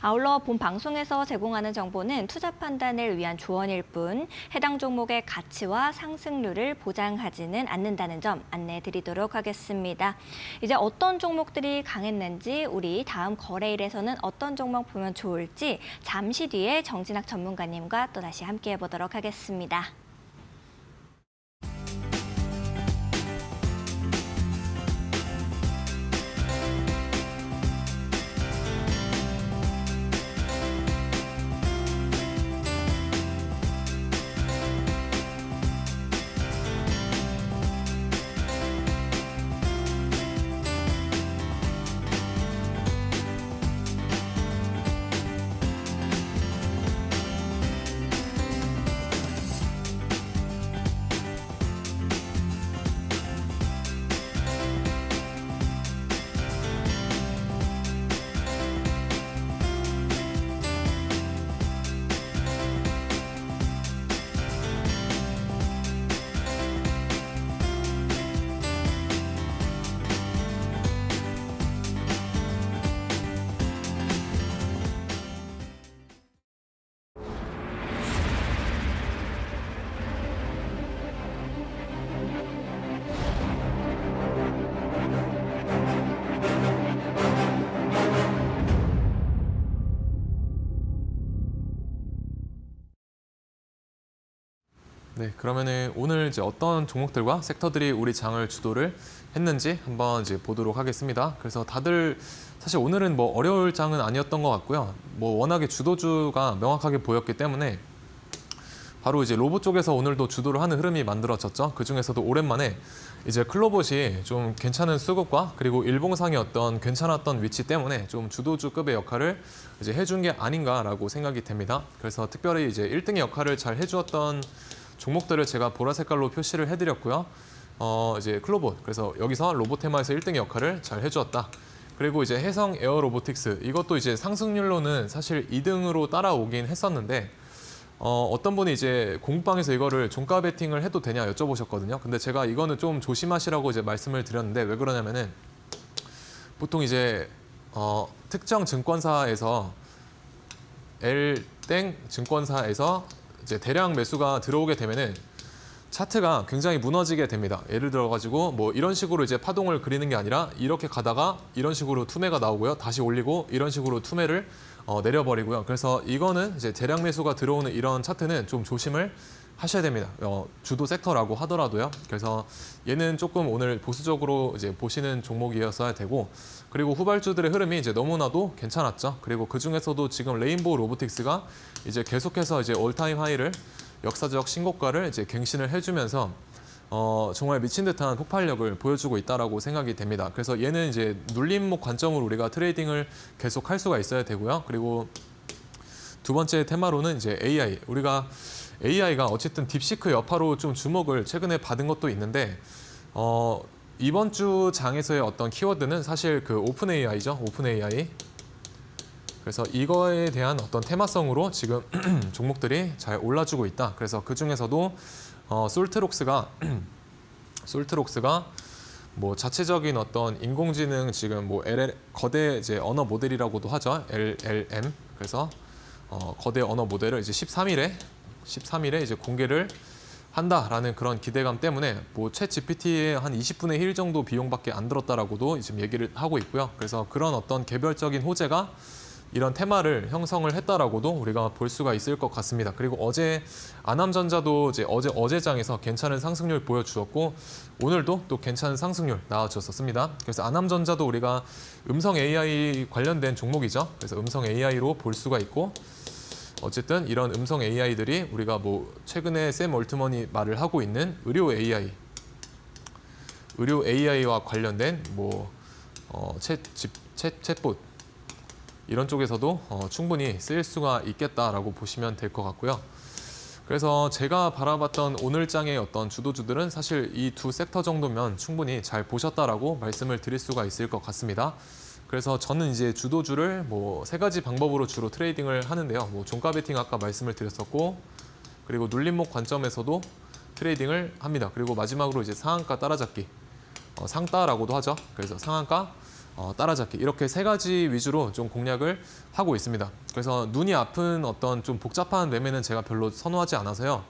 아울러 본 방송에서 제공하는 정보는 투자 판단을 위한 조언일 뿐 해당 종목의 가치와 상승률을 보장하지는 않는다는 점 안내해 드리도록 하겠습니다. 이제 어떤 종목들이 강했는지, 우리 다음 거래일에서는 어떤 종목 보면 좋을지 잠시 뒤에 정진학 전문가님과 또다시 함께 해보도록 하겠습니다. 네, 그러면은 오늘 이제 어떤 종목들과 섹터들이 우리 장을 주도를 했는지 한번 이제 보도록 하겠습니다. 그래서 다들 사실 오늘은 뭐 어려울 장은 아니었던 것 같고요. 뭐 워낙에 주도주가 명확하게 보였기 때문에 바로 이제 로봇 쪽에서 오늘도 주도를 하는 흐름이 만들어졌죠. 그 중에서도 오랜만에 이제 클로봇이 좀 괜찮은 수급과 그리고 일봉상의 어떤 괜찮았던 위치 때문에 좀 주도주급의 역할을 이제 해준 게 아닌가라고 생각이 됩니다. 그래서 특별히 이제 1등의 역할을 잘 해주었던 종목들을 제가 보라 색깔로 표시를 해드렸고요. 이제 클로봇, 그래서 여기서 로봇 테마에서 1등의 역할을 잘 해주었다. 그리고 이제 해성 에어 로보틱스, 이것도 이제 상승률로는 사실 2등으로 따라오긴 했었는데 어떤 분이 이제 공부방에서 이거를 종가 베팅을 해도 되냐 여쭤보셨거든요. 근데 제가 이거는 좀 조심하시라고 이제 말씀을 드렸는데, 왜 그러냐면은 보통 이제 특정 증권사에서 L땡 증권사에서 이제 대량 매수가 들어오게 되면은 차트가 굉장히 무너지게 됩니다. 예를 들어 가지고 뭐 이런 식으로 이제 파동을 그리는 게 아니라 이렇게 가다가 이런 식으로 투매가 나오고요. 다시 올리고 이런 식으로 투매를 내려버리고요. 그래서 이거는 이제 대량 매수가 들어오는 이런 차트는 좀 조심을 하셔야 됩니다. 주도 섹터라고 하더라도요. 그래서 얘는 조금 오늘 보수적으로 이제 보시는 종목이었어야 되고, 그리고 후발주들의 흐름이 이제 너무나도 괜찮았죠. 그리고 그 중에서도 지금 레인보우 로보틱스가 이제 계속해서 이제 올타임 하이를 역사적 신고가를 이제 갱신을 해주면서 정말 미친 듯한 폭발력을 보여주고 있다라고 생각이 됩니다. 그래서 얘는 이제 눌림목 관점으로 우리가 트레이딩을 계속 할 수가 있어야 되고요. 그리고 두 번째 테마로는 이제 AI. 우리가 AI가 어쨌든 딥시크 여파로 좀 주목을 최근에 받은 것도 있는데 이번 주 장에서의 어떤 키워드는 사실 그 오픈 AI죠. 오픈 AI. 그래서 이거에 대한 어떤 테마성으로 지금 종목들이 잘 올라주고 있다. 그래서 그 중에서도 솔트록스가 뭐 자체적인 어떤 인공지능 지금 뭐 거대 이제 언어 모델이라고도 하죠. LLM. 그래서 거대 언어 모델을 이제 13일에 이제 공개를 한다라는 그런 기대감 때문에 뭐 챗 GPT의 한 20분의 1 정도 비용밖에 안 들었다라고도 지금 얘기를 하고 있고요. 그래서 그런 어떤 개별적인 호재가 이런 테마를 형성을 했다라고도 우리가 볼 수가 있을 것 같습니다. 그리고 어제 아남전자도 이제 어제장에서 괜찮은 상승률 보여주었고 오늘도 또 괜찮은 상승률 나와줬었습니다. 그래서 아남전자도 우리가 음성 AI 관련된 종목이죠. 그래서 음성 AI로 볼 수가 있고 어쨌든 이런 음성 AI들이 우리가 뭐 최근에 샘 올트먼이 말을 하고 있는 의료 AI와 관련된 뭐 챗봇 이런 쪽에서도 충분히 쓰일 수가 있겠다라고 보시면 될 것 같고요. 그래서 제가 바라봤던 오늘장의 어떤 주도주들은 사실 이 두 섹터 정도면 충분히 잘 보셨다라고 말씀을 드릴 수가 있을 것 같습니다. 그래서 저는 이제 주도주를 뭐 3가지 방법으로 주로 트레이딩을 하는데요. 뭐 종가 베팅 아까 말씀을 드렸었고, 그리고 눌림목 관점에서도 트레이딩을 합니다. 그리고 마지막으로 이제 상한가 따라잡기, 상따라고도 하죠. 그래서 상한가 따라잡기 이렇게 3가지 위주로 좀 공략을 하고 있습니다. 그래서 눈이 아픈 어떤 좀 복잡한 매매는 제가 별로 선호하지 않아서요.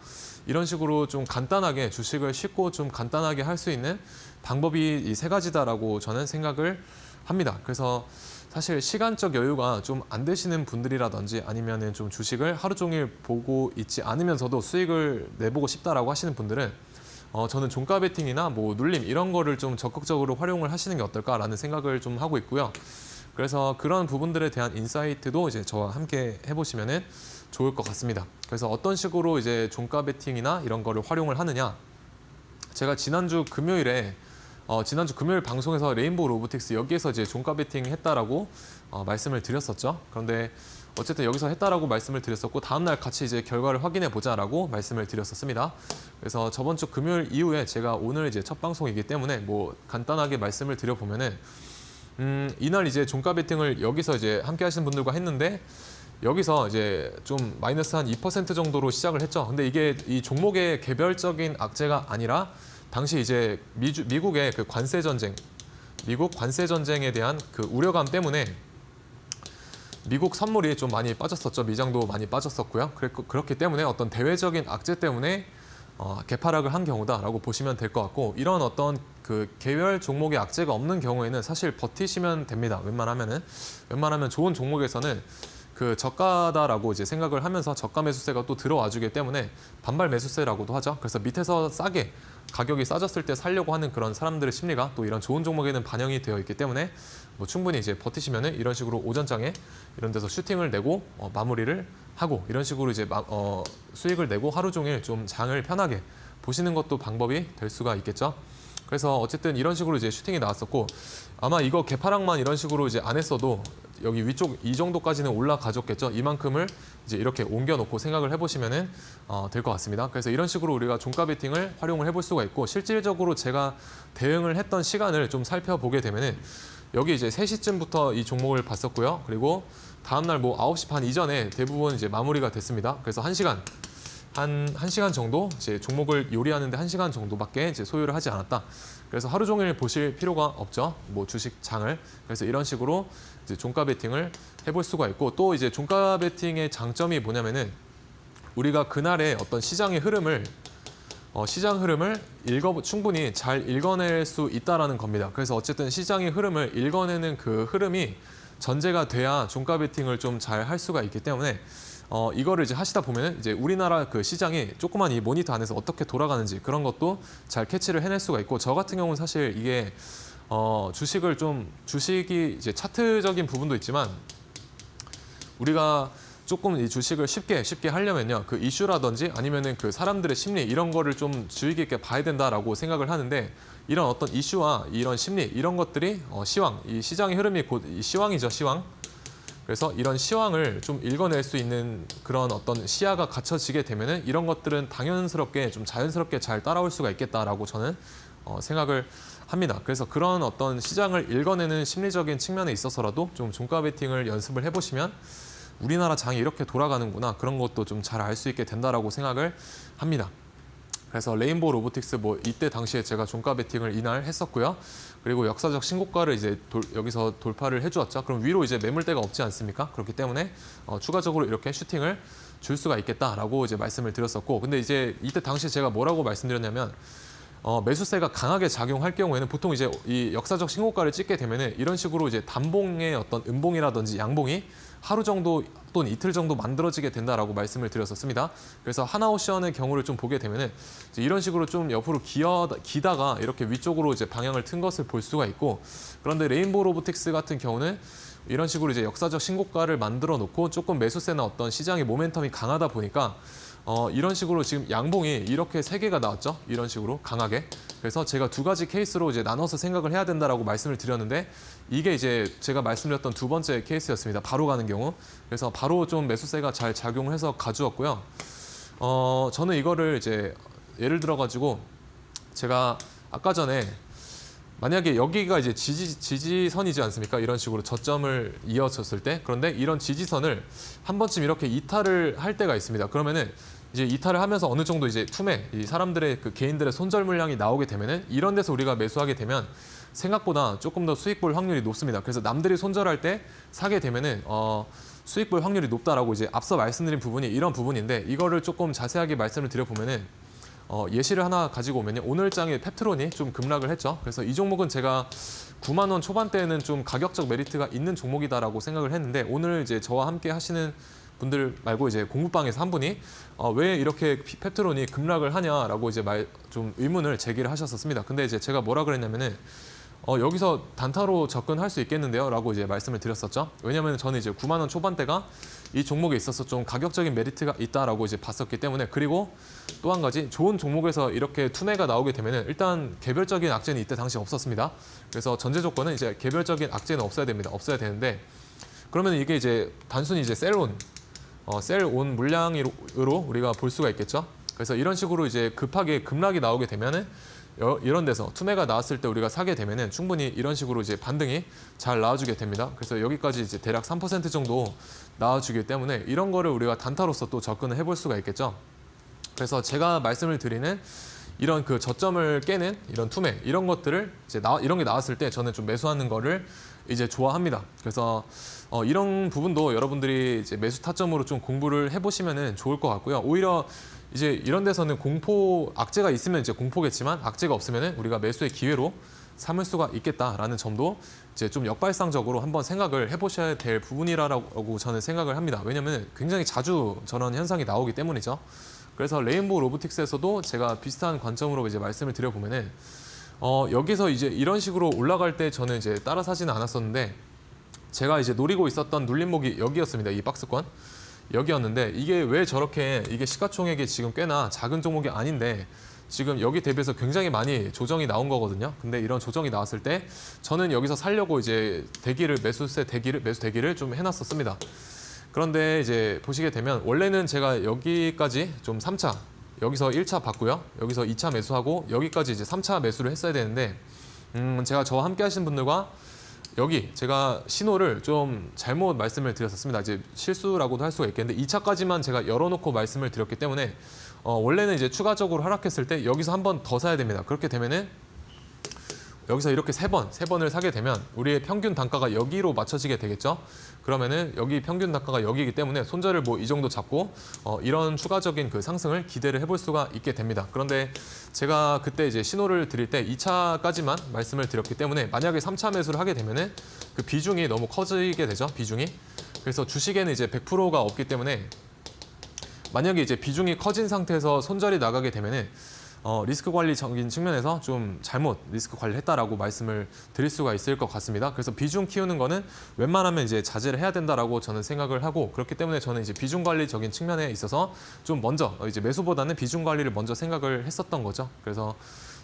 이런 식으로 좀 간단하게 주식을 쉽고 좀 간단하게 할 수 있는 방법이 이 3가지다라고 저는 생각을 합니다. 그래서 사실 시간적 여유가 좀 안 되시는 분들이라든지 아니면은 좀 주식을 하루 종일 보고 있지 않으면서도 수익을 내보고 싶다라고 하시는 분들은 저는 종가 베팅이나 뭐 눌림 이런 거를 좀 적극적으로 활용을 하시는 게 어떨까라는 생각을 좀 하고 있고요. 그래서 그런 부분들에 대한 인사이트도 이제 저와 함께 해보시면은 좋을 것 같습니다. 그래서 어떤 식으로 이제 종가 베팅이나 이런 거를 활용을 하느냐? 제가 지난주 금요일 방송에서 레인보우 로보틱스 여기에서 이제 종가 베팅 했다라고 말씀을 드렸었죠. 그런데 어쨌든 여기서 했다라고 말씀을 드렸었고 다음날 같이 이제 결과를 확인해 보자라고 말씀을 드렸었습니다. 그래서 저번 주 금요일 이후에 제가 오늘 이제 첫 방송이기 때문에 뭐 간단하게 말씀을 드려보면은 이날 이제 종가 베팅을 여기서 이제 함께 하시는 분들과 했는데 여기서 이제 좀 마이너스 한 2% 정도로 시작을 했죠. 근데 이게 이 종목의 개별적인 악재가 아니라 당시 이제 미국의 그 미국 관세 전쟁에 대한 그 우려감 때문에 미국 선물이 좀 많이 빠졌었죠. 미장도 많이 빠졌었고요. 그렇기 때문에 어떤 대외적인 악재 때문에 개파락을 한 경우다라고 보시면 될 것 같고 이런 어떤 그 개별 종목의 악재가 없는 경우에는 사실 버티시면 됩니다. 웬만하면 좋은 종목에서는 그 저가다라고 이제 생각을 하면서 저가 매수세가 또 들어와 주기 때문에 반발 매수세라고도 하죠. 그래서 밑에서 싸게 가격이 싸졌을 때 살려고 하는 그런 사람들의 심리가 또 이런 좋은 종목에는 반영이 되어 있기 때문에 뭐 충분히 이제 버티시면은 이런 식으로 오전장에 이런 데서 슈팅을 내고 마무리를 하고 이런 식으로 이제 수익을 내고 하루 종일 좀 장을 편하게 보시는 것도 방법이 될 수가 있겠죠. 그래서 어쨌든 이런 식으로 이제 슈팅이 나왔었고 아마 이거 개파락만 이런 식으로 이제 안 했어도 여기 위쪽 이 정도까지는 올라가줬겠죠. 이만큼을 이제 이렇게 옮겨놓고 생각을 해보시면은 될 것 같습니다. 그래서 이런 식으로 우리가 종가 베팅을 활용을 해볼 수가 있고 실질적으로 제가 대응을 했던 시간을 좀 살펴보게 되면은 여기 이제 3시쯤부터 이 종목을 봤었고요. 그리고 다음날 뭐 9시 반 이전에 대부분 이제 마무리가 됐습니다. 그래서 1시간 정도 이제 종목을 요리하는데 1시간 정도밖에 이제 소요를 하지 않았다. 그래서 하루 종일 보실 필요가 없죠. 뭐 주식 장을. 그래서 이런 식으로 이제 종가 베팅을 해볼 수가 있고 또 이제 종가 베팅의 장점이 뭐냐면은 우리가 그날의 어떤 시장의 흐름을 충분히 잘 읽어낼 수 있다라는 겁니다. 그래서 어쨌든 시장의 흐름을 읽어내는 그 흐름이 전제가 돼야 종가 베팅을 좀 잘 할 수가 있기 때문에 이거를 이제 하시다 보면은 이제 우리나라 그 시장이 조그만 이 모니터 안에서 어떻게 돌아가는지 그런 것도 잘 캐치를 해낼 수가 있고 저 같은 경우는 사실 이게 주식이 이제 차트적인 부분도 있지만 우리가 조금 이 주식을 쉽게 하려면요 그 이슈라든지 아니면은 그 사람들의 심리 이런 거를 좀 주의 깊게 봐야 된다라고 생각을 하는데 이런 어떤 이슈와 이런 심리 이런 것들이 시황 이 시장의 흐름이 곧 이 시황이죠 시황. 그래서 이런 시황을 좀 읽어낼 수 있는 그런 어떤 시야가 갖춰지게 되면은 이런 것들은 당연스럽게 좀 자연스럽게 잘 따라올 수가 있겠다라고 저는 생각을 합니다. 그래서 그런 어떤 시장을 읽어내는 심리적인 측면에 있어서라도 좀 종가 베팅을 연습을 해보시면 우리나라 장이 이렇게 돌아가는구나 그런 것도 좀 잘 알 수 있게 된다라고 생각을 합니다. 그래서 레인보우 로보틱스 뭐 이때 당시에 제가 종가 베팅을 이날 했었고요. 그리고 역사적 신고가를 이제 여기서 돌파를 해주었죠. 그럼 위로 이제 매물대가 없지 않습니까? 그렇기 때문에 추가적으로 이렇게 슈팅을 줄 수가 있겠다라고 이제 말씀을 드렸었고, 근데 이제 이때 당시에 제가 뭐라고 말씀드렸냐면 매수세가 강하게 작용할 경우에는 보통 이제 이 역사적 신고가를 찍게 되면은 이런 식으로 이제 단봉의 어떤 음봉이라든지 양봉이 하루 정도 또는 이틀 정도 만들어지게 된다라고 말씀을 드렸었습니다. 그래서 하나오션의 경우를 좀 보게 되면은 이제 이런 식으로 좀 옆으로 기다가 이렇게 위쪽으로 이제 방향을 튼 것을 볼 수가 있고, 그런데 레인보우 로보틱스 같은 경우는 이런 식으로 이제 역사적 신고가를 만들어 놓고 조금 매수세나 어떤 시장의 모멘텀이 강하다 보니까 이런 식으로 지금 양봉이 이렇게 세 개가 나왔죠. 이런 식으로 강하게. 그래서 제가 두 가지 케이스로 이제 나눠서 생각을 해야 된다라고 말씀을 드렸는데 이게 이제 제가 말씀드렸던 두 번째 케이스였습니다. 바로 가는 경우. 그래서 바로 좀 매수세가 잘 작용을 해서 가져왔고요. 저는 이거를 이제 예를 들어 가지고 제가 아까 전에 만약에 여기가 이제 지지선이지 않습니까? 이런 식으로 저점을 이어졌을 때, 그런데 이런 지지선을 한 번쯤 이렇게 이탈을 할 때가 있습니다. 그러면은 이제 이탈을 하면서 어느 정도 이제 투매, 이 사람들의 그 개인들의 손절 물량이 나오게 되면은 이런 데서 우리가 매수하게 되면 생각보다 조금 더 수익 볼 확률이 높습니다. 그래서 남들이 손절할 때 사게 되면은 수익 볼 확률이 높다라고 이제 앞서 말씀드린 부분이 이런 부분인데, 이거를 조금 자세하게 말씀을 드려보면은 예시를 하나 가지고 오면요. 오늘 장에 펩트론이 좀 급락을 했죠. 그래서 이 종목은 제가 9만 원 초반대에는 좀 가격적 메리트가 있는 종목이다라고 생각을 했는데, 오늘 이제 저와 함께 하시는 분들 말고 이제 공부방에서 한 분이 왜 이렇게 펩트론이 급락을 하냐라고 이제 좀 의문을 제기를 하셨었습니다. 근데 이제 제가 뭐라 그랬냐면은 여기서 단타로 접근할 수 있겠는데요? 라고 이제 말씀을 드렸었죠. 왜냐하면 저는 이제 9만 원 초반대가 이 종목에 있어서 좀 가격적인 메리트가 있다라고 이제 봤었기 때문에, 그리고 또 한 가지 좋은 종목에서 이렇게 투매가 나오게 되면은 일단 개별적인 악재는 이때 당시 없었습니다. 그래서 전제 조건은 이제 개별적인 악재는 없어야 됩니다. 없어야 되는데, 그러면 이게 이제 단순히 이제 셀온 물량으로 우리가 볼 수가 있겠죠. 그래서 이런 식으로 이제 급하게 급락이 나오게 되면은 이런 데서 투매가 나왔을 때 우리가 사게 되면은 충분히 이런 식으로 이제 반등이 잘 나와주게 됩니다. 그래서 여기까지 이제 대략 3% 정도 나와주기 때문에 이런 거를 우리가 단타로서 또 접근을 해볼 수가 있겠죠. 그래서 제가 말씀을 드리는 이런 그 저점을 깨는 이런 투매 이런 것들을 이제 이런 게 나왔을 때 저는 좀 매수하는 거를 이제 좋아합니다. 그래서 이런 부분도 여러분들이 이제 매수 타점으로 좀 공부를 해보시면은 좋을 것 같고요. 오히려 이제 이런 데서는 악재가 있으면 이제 공포겠지만 악재가 없으면은 우리가 매수의 기회로 삼을 수가 있겠다라는 점도 이제 좀 역발상적으로 한번 생각을 해보셔야 될 부분이라고 저는 생각을 합니다. 왜냐하면 굉장히 자주 저런 현상이 나오기 때문이죠. 그래서 레인보우 로보틱스에서도 제가 비슷한 관점으로 이제 말씀을 드려보면은 여기서 이제 이런 식으로 올라갈 때 저는 이제 따라 사지는 않았었는데, 제가 이제 노리고 있었던 눌림목이 여기였습니다. 이 박스권. 여기였는데 이게 왜 저렇게 이게 시가총액이 지금 꽤나 작은 종목이 아닌데 지금 여기 대비해서 굉장히 많이 조정이 나온 거거든요. 근데 이런 조정이 나왔을 때 저는 여기서 살려고 이제 매수 대기를 좀 해놨었습니다. 그런데 이제 보시게 되면 원래는 제가 여기까지 좀 3차 여기서 1차 받고요. 여기서 2차 매수하고 여기까지 이제 3차 매수를 했어야 되는데 제가 저와 함께 하신 분들과 여기 제가 신호를 좀 잘못 말씀을 드렸었습니다. 이제 실수라고도 할 수가 있겠는데 2차까지만 제가 열어놓고 말씀을 드렸기 때문에 원래는 이제 추가적으로 하락했을 때 여기서 한 번 더 사야 됩니다. 그렇게 되면은 여기서 이렇게 세 번을 사게 되면 우리의 평균 단가가 여기로 맞춰지게 되겠죠. 그러면은 여기 평균 단가가 여기이기 때문에 손절을 뭐 이 정도 잡고 이런 추가적인 그 상승을 기대를 해볼 수가 있게 됩니다. 그런데 제가 그때 이제 신호를 드릴 때 2차까지만 말씀을 드렸기 때문에 만약에 3차 매수를 하게 되면은 그 비중이 너무 커지게 되죠. 비중이. 그래서 주식에는 이제 100%가 없기 때문에 만약에 이제 비중이 커진 상태에서 손절이 나가게 되면은 리스크 관리적인 측면에서 좀 잘못 리스크 관리를 했다라고 말씀을 드릴 수가 있을 것 같습니다. 그래서 비중 키우는 거는 웬만하면 이제 자제를 해야 된다라고 저는 생각을 하고, 그렇기 때문에 저는 이제 비중 관리적인 측면에 있어서 좀 먼저 이제 매수보다는 비중 관리를 먼저 생각을 했었던 거죠. 그래서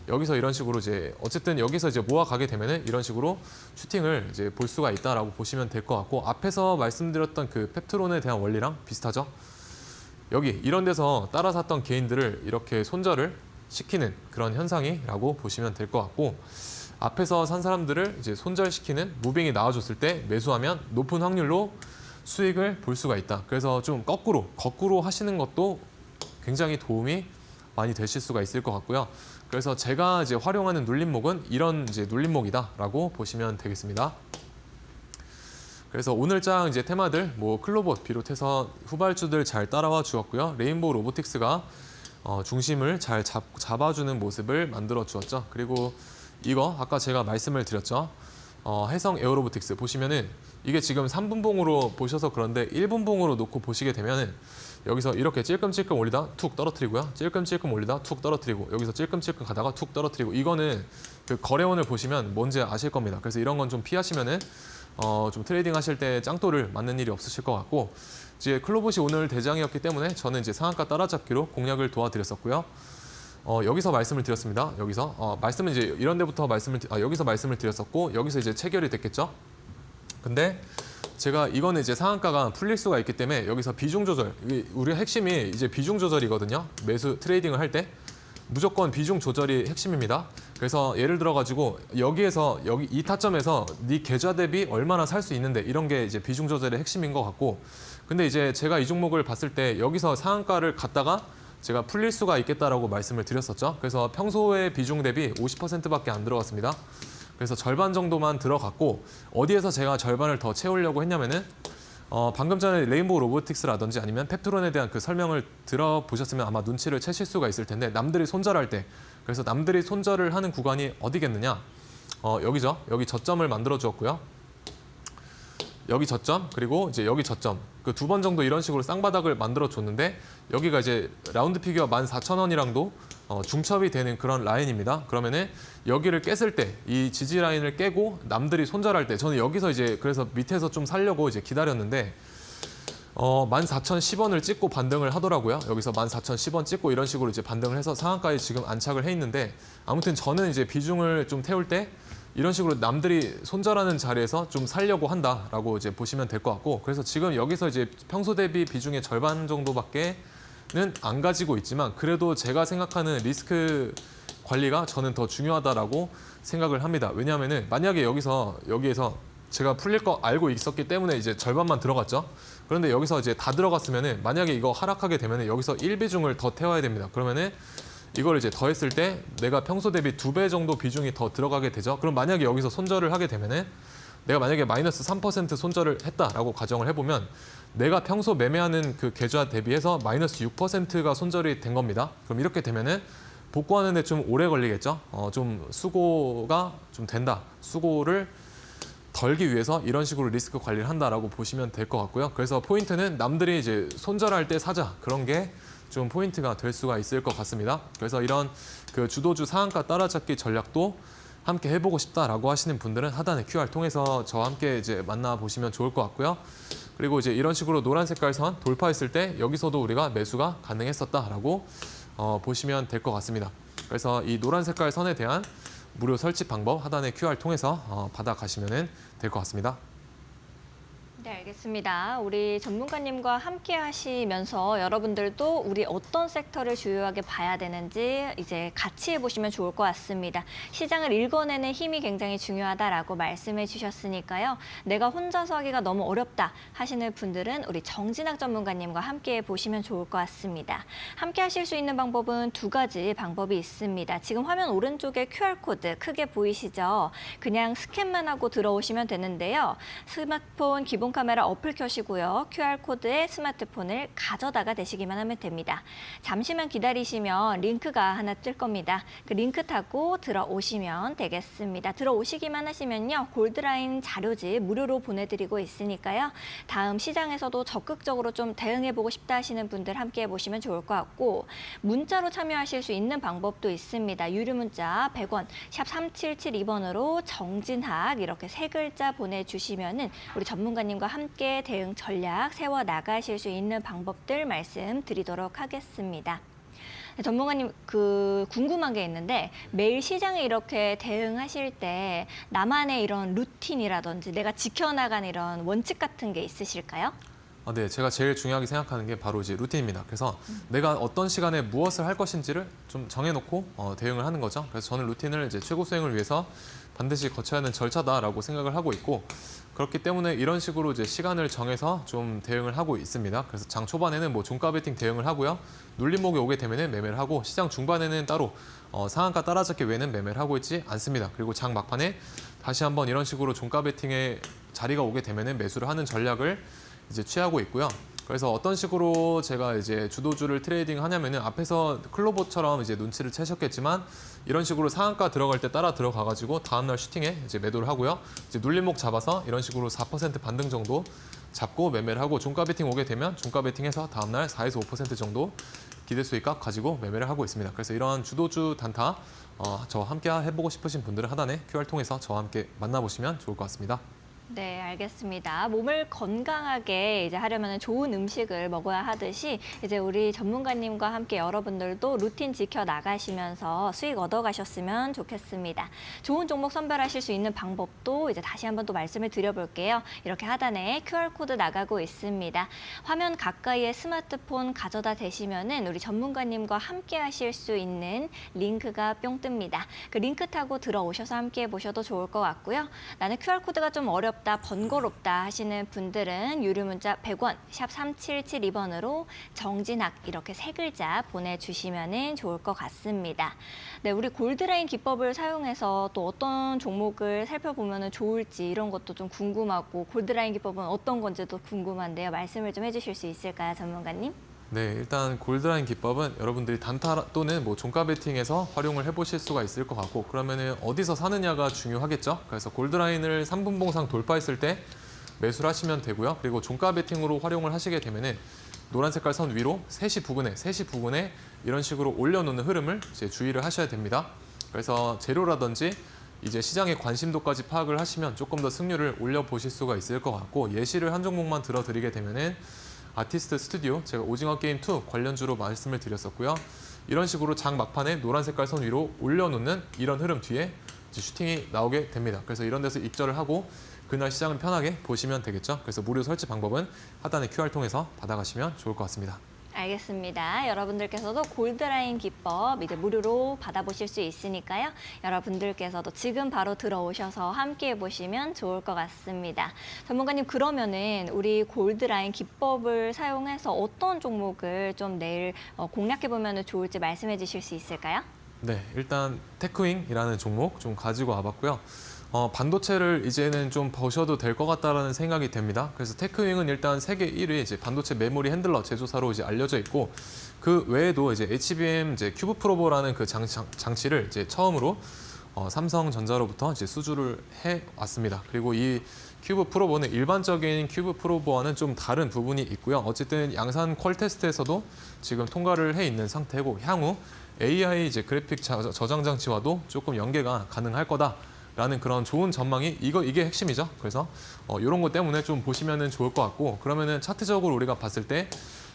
여기서 이런 식으로 이제 어쨌든 여기서 이제 모아가게 되면은 이런 식으로 슈팅을 이제 볼 수가 있다라고 보시면 될 것 같고, 앞에서 말씀드렸던 그 펩트론에 대한 원리랑 비슷하죠. 여기 이런 데서 따라 샀던 개인들을 이렇게 손절을 시키는 그런 현상이라고 보시면 될 것 같고, 앞에서 산 사람들을 이제 손절시키는 무빙이 나와줬을 때 매수하면 높은 확률로 수익을 볼 수가 있다. 그래서 좀 거꾸로 하시는 것도 굉장히 도움이 많이 되실 수가 있을 것 같고요. 그래서 제가 이제 활용하는 눌림목은 이런 이제 눌림목이다라고 보시면 되겠습니다. 그래서 오늘 장 이제 테마들 뭐 클로봇 비롯해서 후발주들 잘 따라와 주었고요. 레인보우 로보틱스가 중심을 잘 잡아주는 모습을 만들어 주었죠. 그리고 이거 아까 제가 말씀을 드렸죠. 해성 에어로보틱스 보시면은 이게 지금 3분봉으로 보셔서 그런데 1분봉으로 놓고 보시게 되면은 여기서 이렇게 찔끔찔끔 올리다 툭 떨어뜨리고요. 찔끔찔끔 올리다 툭 떨어뜨리고 여기서 찔끔찔끔 가다가 툭 떨어뜨리고 이거는 그 거래원을 보시면 뭔지 아실 겁니다. 그래서 이런 건 좀 피하시면은 좀 트레이딩 하실 때 짱돌을 맞는 일이 없으실 것 같고 이제 클로봇이 오늘 대장이었기 때문에 저는 이제 상한가 따라잡기로 공략을 도와드렸었고요. 여기서 말씀을 드렸습니다. 여기서 말씀은 이제 이런 데부터 여기서 말씀을 드렸었고 여기서 이제 체결이 됐겠죠. 근데 제가 이거는 이제 상한가가 풀릴 수가 있기 때문에 여기서 비중 조절, 우리 핵심이 이제 비중 조절이거든요. 매수 트레이딩을 할 때 무조건 비중 조절이 핵심입니다. 그래서 예를 들어 가지고 여기 이 타점에서 네 계좌 대비 얼마나 살 수 있는데 이런 게 이제 비중 조절의 핵심인 것 같고 근데 이제 제가 이 종목을 봤을 때 여기서 상한가를 갔다가 제가 풀릴 수가 있겠다라고 말씀을 드렸었죠. 그래서 평소의 비중 대비 50%밖에 안 들어갔습니다. 그래서 절반 정도만 들어갔고 어디에서 제가 절반을 더 채우려고 했냐면은 방금 전에 레인보우 로보틱스라든지 아니면 펩트론에 대한 그 설명을 들어보셨으면 아마 눈치를 채실 수가 있을 텐데 남들이 손절할 때 그래서 남들이 손절을 하는 구간이 어디겠느냐 여기죠. 여기 저점을 만들어 주었고요. 여기 저점 그리고 이제 여기 저점 그 두 번 정도 이런 식으로 쌍바닥을 만들어 줬는데 여기가 이제 라운드 피겨 14,000원이랑도 중첩이 되는 그런 라인입니다. 그러면은 여기를 깼을 때 이 지지 라인을 깨고 남들이 손절할 때 저는 여기서 이제 그래서 밑에서 좀 살려고 이제 기다렸는데 14,010원을 찍고 반등을 하더라고요. 여기서 14,010원 찍고 이런 식으로 이제 반등을 해서 상한가에 지금 안착을 해 있는데 아무튼 저는 이제 비중을 좀 태울 때 이런 식으로 남들이 손절하는 자리에서 좀 살려고 한다라고 이제 보시면 될 것 같고 그래서 지금 여기서 이제 평소 대비 비중의 절반 정도밖에는 안 가지고 있지만 그래도 제가 생각하는 리스크 관리가 저는 더 중요하다라고 생각을 합니다. 왜냐하면은 만약에 여기에서 제가 풀릴 거 알고 있었기 때문에 이제 절반만 들어갔죠. 그런데 여기서 이제 다 들어갔으면은 만약에 이거 하락하게 되면은 여기서 1비중을 더 태워야 됩니다. 그러면은 이걸 이제 더했을 때 내가 평소 대비 2배 정도 비중이 더 들어가게 되죠. 그럼 만약에 여기서 손절을 하게 되면은 내가 만약에 마이너스 3% 손절을 했다라고 가정을 해보면 내가 평소 매매하는 그 계좌 대비해서 마이너스 6%가 손절이 된 겁니다. 그럼 이렇게 되면은 복구하는데 좀 오래 걸리겠죠. 좀 수고가 좀 된다. 수고를 덜기 위해서 이런 식으로 리스크 관리를 한다라고 보시면 될 것 같고요. 그래서 포인트는 남들이 이제 손절할 때 사자 그런 게 좀 포인트가 될 수가 있을 것 같습니다. 그래서 이런 그 주도주 상한가 따라잡기 전략도 함께 해보고 싶다라고 하시는 분들은 하단의 QR 통해서 저와 함께 이제 만나보시면 좋을 것 같고요. 그리고 이제 이런 식으로 노란 색깔 선 돌파했을 때 여기서도 우리가 매수가 가능했었다라고 보시면 될 것 같습니다. 그래서 이 노란 색깔 선에 대한 무료 설치 방법 하단의 QR 통해서 받아가시면 될 것 같습니다. 네, 알겠습니다. 우리 전문가님과 함께 하시면서 여러분들도 우리 어떤 섹터를 주요하게 봐야 되는지 이제 같이 해보시면 좋을 것 같습니다. 시장을 읽어내는 힘이 굉장히 중요하다라고 말씀해 주셨으니까요. 내가 혼자서 하기가 너무 어렵다 하시는 분들은 우리 정진학 전문가님과 함께 보시면 좋을 것 같습니다. 함께 하실 수 있는 방법은 두 가지 방법이 있습니다. 지금 화면 오른쪽에 QR코드 크게 보이시죠? 그냥 스캔만 하고 들어오시면 되는데요. 스마트폰 기본 카메라 어플 켜시고요. QR코드에 스마트폰을 가져다가 대시기만 하면 됩니다. 잠시만 기다리시면 링크가 하나 뜰 겁니다. 그 링크 타고 들어오시면 되겠습니다. 들어오시기만 하시면요. 골드라인 자료집 무료로 보내드리고 있으니까요. 다음 시장에서도 적극적으로 좀 대응해보고 싶다 하시는 분들 함께 해보시면 좋을 것 같고 문자로 참여하실 수 있는 방법도 있습니다. 유료 문자 100원, 샵 3772번으로 정진학 이렇게 세 글자 보내주시면은 우리 전문가님과 함께 대응 전략 세워 나가실 수 있는 방법들 말씀드리도록 하겠습니다. 네, 전문가님 궁금한 게 있는데 매일 시장에 이렇게 대응하실 때 나만의 이런 루틴이라든지 내가 지켜나가는 이런 원칙 같은 게 있으실까요? 네, 제가 제일 중요하게 생각하는 게 바로 이제 루틴입니다. 그래서 내가 어떤 시간에 무엇을 할 것인지를 좀 정해놓고 대응을 하는 거죠. 그래서 저는 루틴을 이제 최고 수행을 위해서 반드시 거쳐야 하는 절차다라고 생각을 하고 있고 그렇기 때문에 이런 식으로 이제 시간을 정해서 좀 대응을 하고 있습니다. 그래서 장 초반에는 뭐 종가 베팅 대응을 하고요. 눌림목이 오게 되면은 매매를 하고 시장 중반에는 따로 상한가 따라잡기 외에는 매매를 하고 있지 않습니다. 그리고 장 막판에 다시 한번 이런 식으로 종가 베팅의 자리가 오게 되면은 매수를 하는 전략을 이제 취하고 있고요. 그래서 어떤 식으로 제가 이제 주도주를 트레이딩 하냐면은 앞에서 클로버처럼 이제 눈치를 채셨겠지만 이런 식으로 상한가 들어갈 때 따라 들어가가지고 다음날 슈팅에 이제 매도를 하고요. 이제 눌림목 잡아서 이런 식으로 4% 반등 정도 잡고 매매를 하고 종가 베팅 오게 되면 종가 베팅해서 다음날 4에서 5% 정도 기대 수익값 가지고 매매를 하고 있습니다. 그래서 이러한 주도주 단타 저와 함께 해보고 싶으신 분들은 하단에 QR 통해서 저와 함께 만나보시면 좋을 것 같습니다. 네, 알겠습니다. 몸을 건강하게 이제 하려면 좋은 음식을 먹어야 하듯이 이제 우리 전문가님과 함께 여러분들도 루틴 지켜 나가시면서 수익 얻어 가셨으면 좋겠습니다. 좋은 종목 선별하실 수 있는 방법도 이제 다시 한번 또 말씀을 드려볼게요. 이렇게 하단에 QR코드 나가고 있습니다. 화면 가까이에 스마트폰 가져다 대시면은 우리 전문가님과 함께 하실 수 있는 링크가 뿅 뜹니다. 그 링크 타고 들어오셔서 함께 해보셔도 좋을 것 같고요. 나는 QR코드가 좀 어렵다, 번거롭다 하시는 분들은 유료 문자 100원, 샵 3772번으로 정진학 이렇게 3글자 보내주시면 좋을 것 같습니다. 네, 우리 골드라인 기법을 사용해서 또 어떤 종목을 살펴보면 좋을지 이런 것도 좀 궁금하고 골드라인 기법은 어떤 건지도 궁금한데요. 말씀을 좀 해주실 수 있을까요, 전문가님? 네, 일단 골드라인 기법은 여러분들이 단타 또는 뭐 종가 베팅에서 활용을 해보실 수가 있을 것 같고 그러면은 어디서 사느냐가 중요하겠죠. 그래서 골드라인을 3분봉상 돌파했을 때 매수를 하시면 되고요. 그리고 종가 베팅으로 활용을 하시게 되면은 노란 색깔 선 위로 3시 부근에 이런 식으로 올려놓는 흐름을 이제 주의를 하셔야 됩니다. 그래서 재료라든지 이제 시장의 관심도까지 파악을 하시면 조금 더 승률을 올려보실 수가 있을 것 같고 예시를 한 종목만 들어드리게 되면은 아티스트 스튜디오, 제가 오징어 게임 2 관련주로 말씀을 드렸었고요. 이런 식으로 장 막판에 노란 색깔 선 위로 올려놓는 이런 흐름 뒤에 이제 슈팅이 나오게 됩니다. 그래서 이런 데서 입절을 하고 그날 시장을 편하게 보시면 되겠죠. 그래서 무료 설치 방법은 하단의 QR 통해서 받아가시면 좋을 것 같습니다. 알겠습니다. 여러분들께서도 골드라인 기법 이제 무료로 받아보실 수 있으니까요. 여러분들께서도 지금 바로 들어오셔서 함께 해보시면 좋을 것 같습니다. 전문가님, 그러면은 우리 골드라인 기법을 사용해서 어떤 종목을 좀 내일 공략해보면 좋을지 말씀해 주실 수 있을까요? 네, 일단 테크윙이라는 종목 좀 가지고 와봤고요. 반도체를 이제는 좀 보셔도 될 것 같다라는 생각이 됩니다. 그래서 테크윙은 일단 세계 1위 이제 반도체 메모리 핸들러 제조사로 이제 알려져 있고 그 외에도 이제 HBM 이제 큐브 프로버라는 그 장치를 이제 처음으로 삼성전자로부터 이제 수주를 해 왔습니다. 그리고 이 큐브 프로버는 일반적인 큐브 프로버와는 좀 다른 부분이 있고요. 어쨌든 양산 퀄 테스트에서도 지금 통과를 해 있는 상태고 향후 AI 이제 그래픽 저장 장치와도 조금 연계가 가능할 거다. 라는 그런 좋은 전망이 이게 핵심이죠. 그래서 이런 것 때문에 좀 보시면은 좋을 것 같고 그러면은 차트적으로 우리가 봤을 때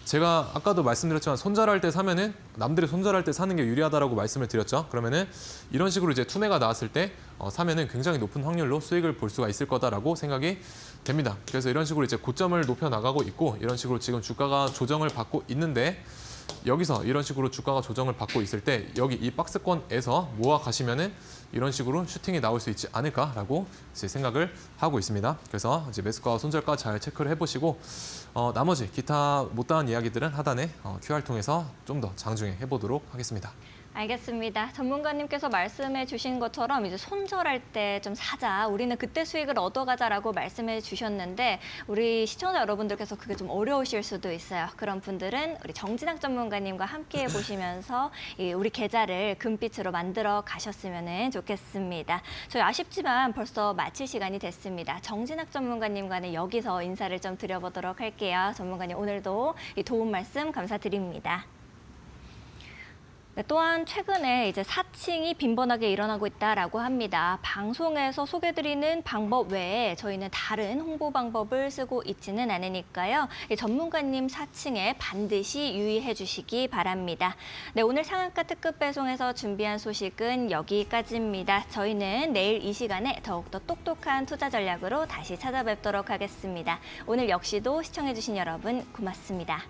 제가 아까도 말씀드렸지만 손절할 때 사면은 남들이 손절할 때 사는 게 유리하다라고 말씀을 드렸죠. 그러면은 이런 식으로 이제 투매가 나왔을 때 사면은 굉장히 높은 확률로 수익을 볼 수가 있을 거다라고 생각이 됩니다. 그래서 이런 식으로 이제 고점을 높여 나가고 있고 이런 식으로 지금 주가가 조정을 받고 있는데 여기서 이런 식으로 주가가 조정을 받고 있을 때 여기 이 박스권에서 모아 가시면은 이런 식으로 슈팅이 나올 수 있지 않을까라고 이제 생각을 하고 있습니다. 그래서 이제 매수가와 손절가 잘 체크를 해보시고 나머지 기타 못다한 이야기들은 하단에 QR 통해서 좀 더 장중에 해보도록 하겠습니다. 알겠습니다. 전문가님께서 말씀해 주신 것처럼 이제 손절할 때 좀 사자, 우리는 그때 수익을 얻어가자라고 말씀해 주셨는데 우리 시청자 여러분들께서 그게 좀 어려우실 수도 있어요. 그런 분들은 우리 정진학 전문가님과 함께 보시면서 우리 계좌를 금빛으로 만들어 가셨으면 좋겠습니다. 저희 아쉽지만 벌써 마칠 시간이 됐습니다. 정진학 전문가님과는 여기서 인사를 좀 드려보도록 할게요. 전문가님, 오늘도 이 도움 말씀 감사드립니다. 네, 또한 최근에 이제 사칭이 빈번하게 일어나고 있다라고 합니다. 방송에서 소개드리는 방법 외에 저희는 다른 홍보 방법을 쓰고 있지는 않으니까요. 전문가님 사칭에 반드시 유의해 주시기 바랍니다. 네, 오늘 상한가 특급 배송에서 준비한 소식은 여기까지입니다. 저희는 내일 이 시간에 더욱더 똑똑한 투자 전략으로 다시 찾아뵙도록 하겠습니다. 오늘 역시도 시청해 주신 여러분 고맙습니다.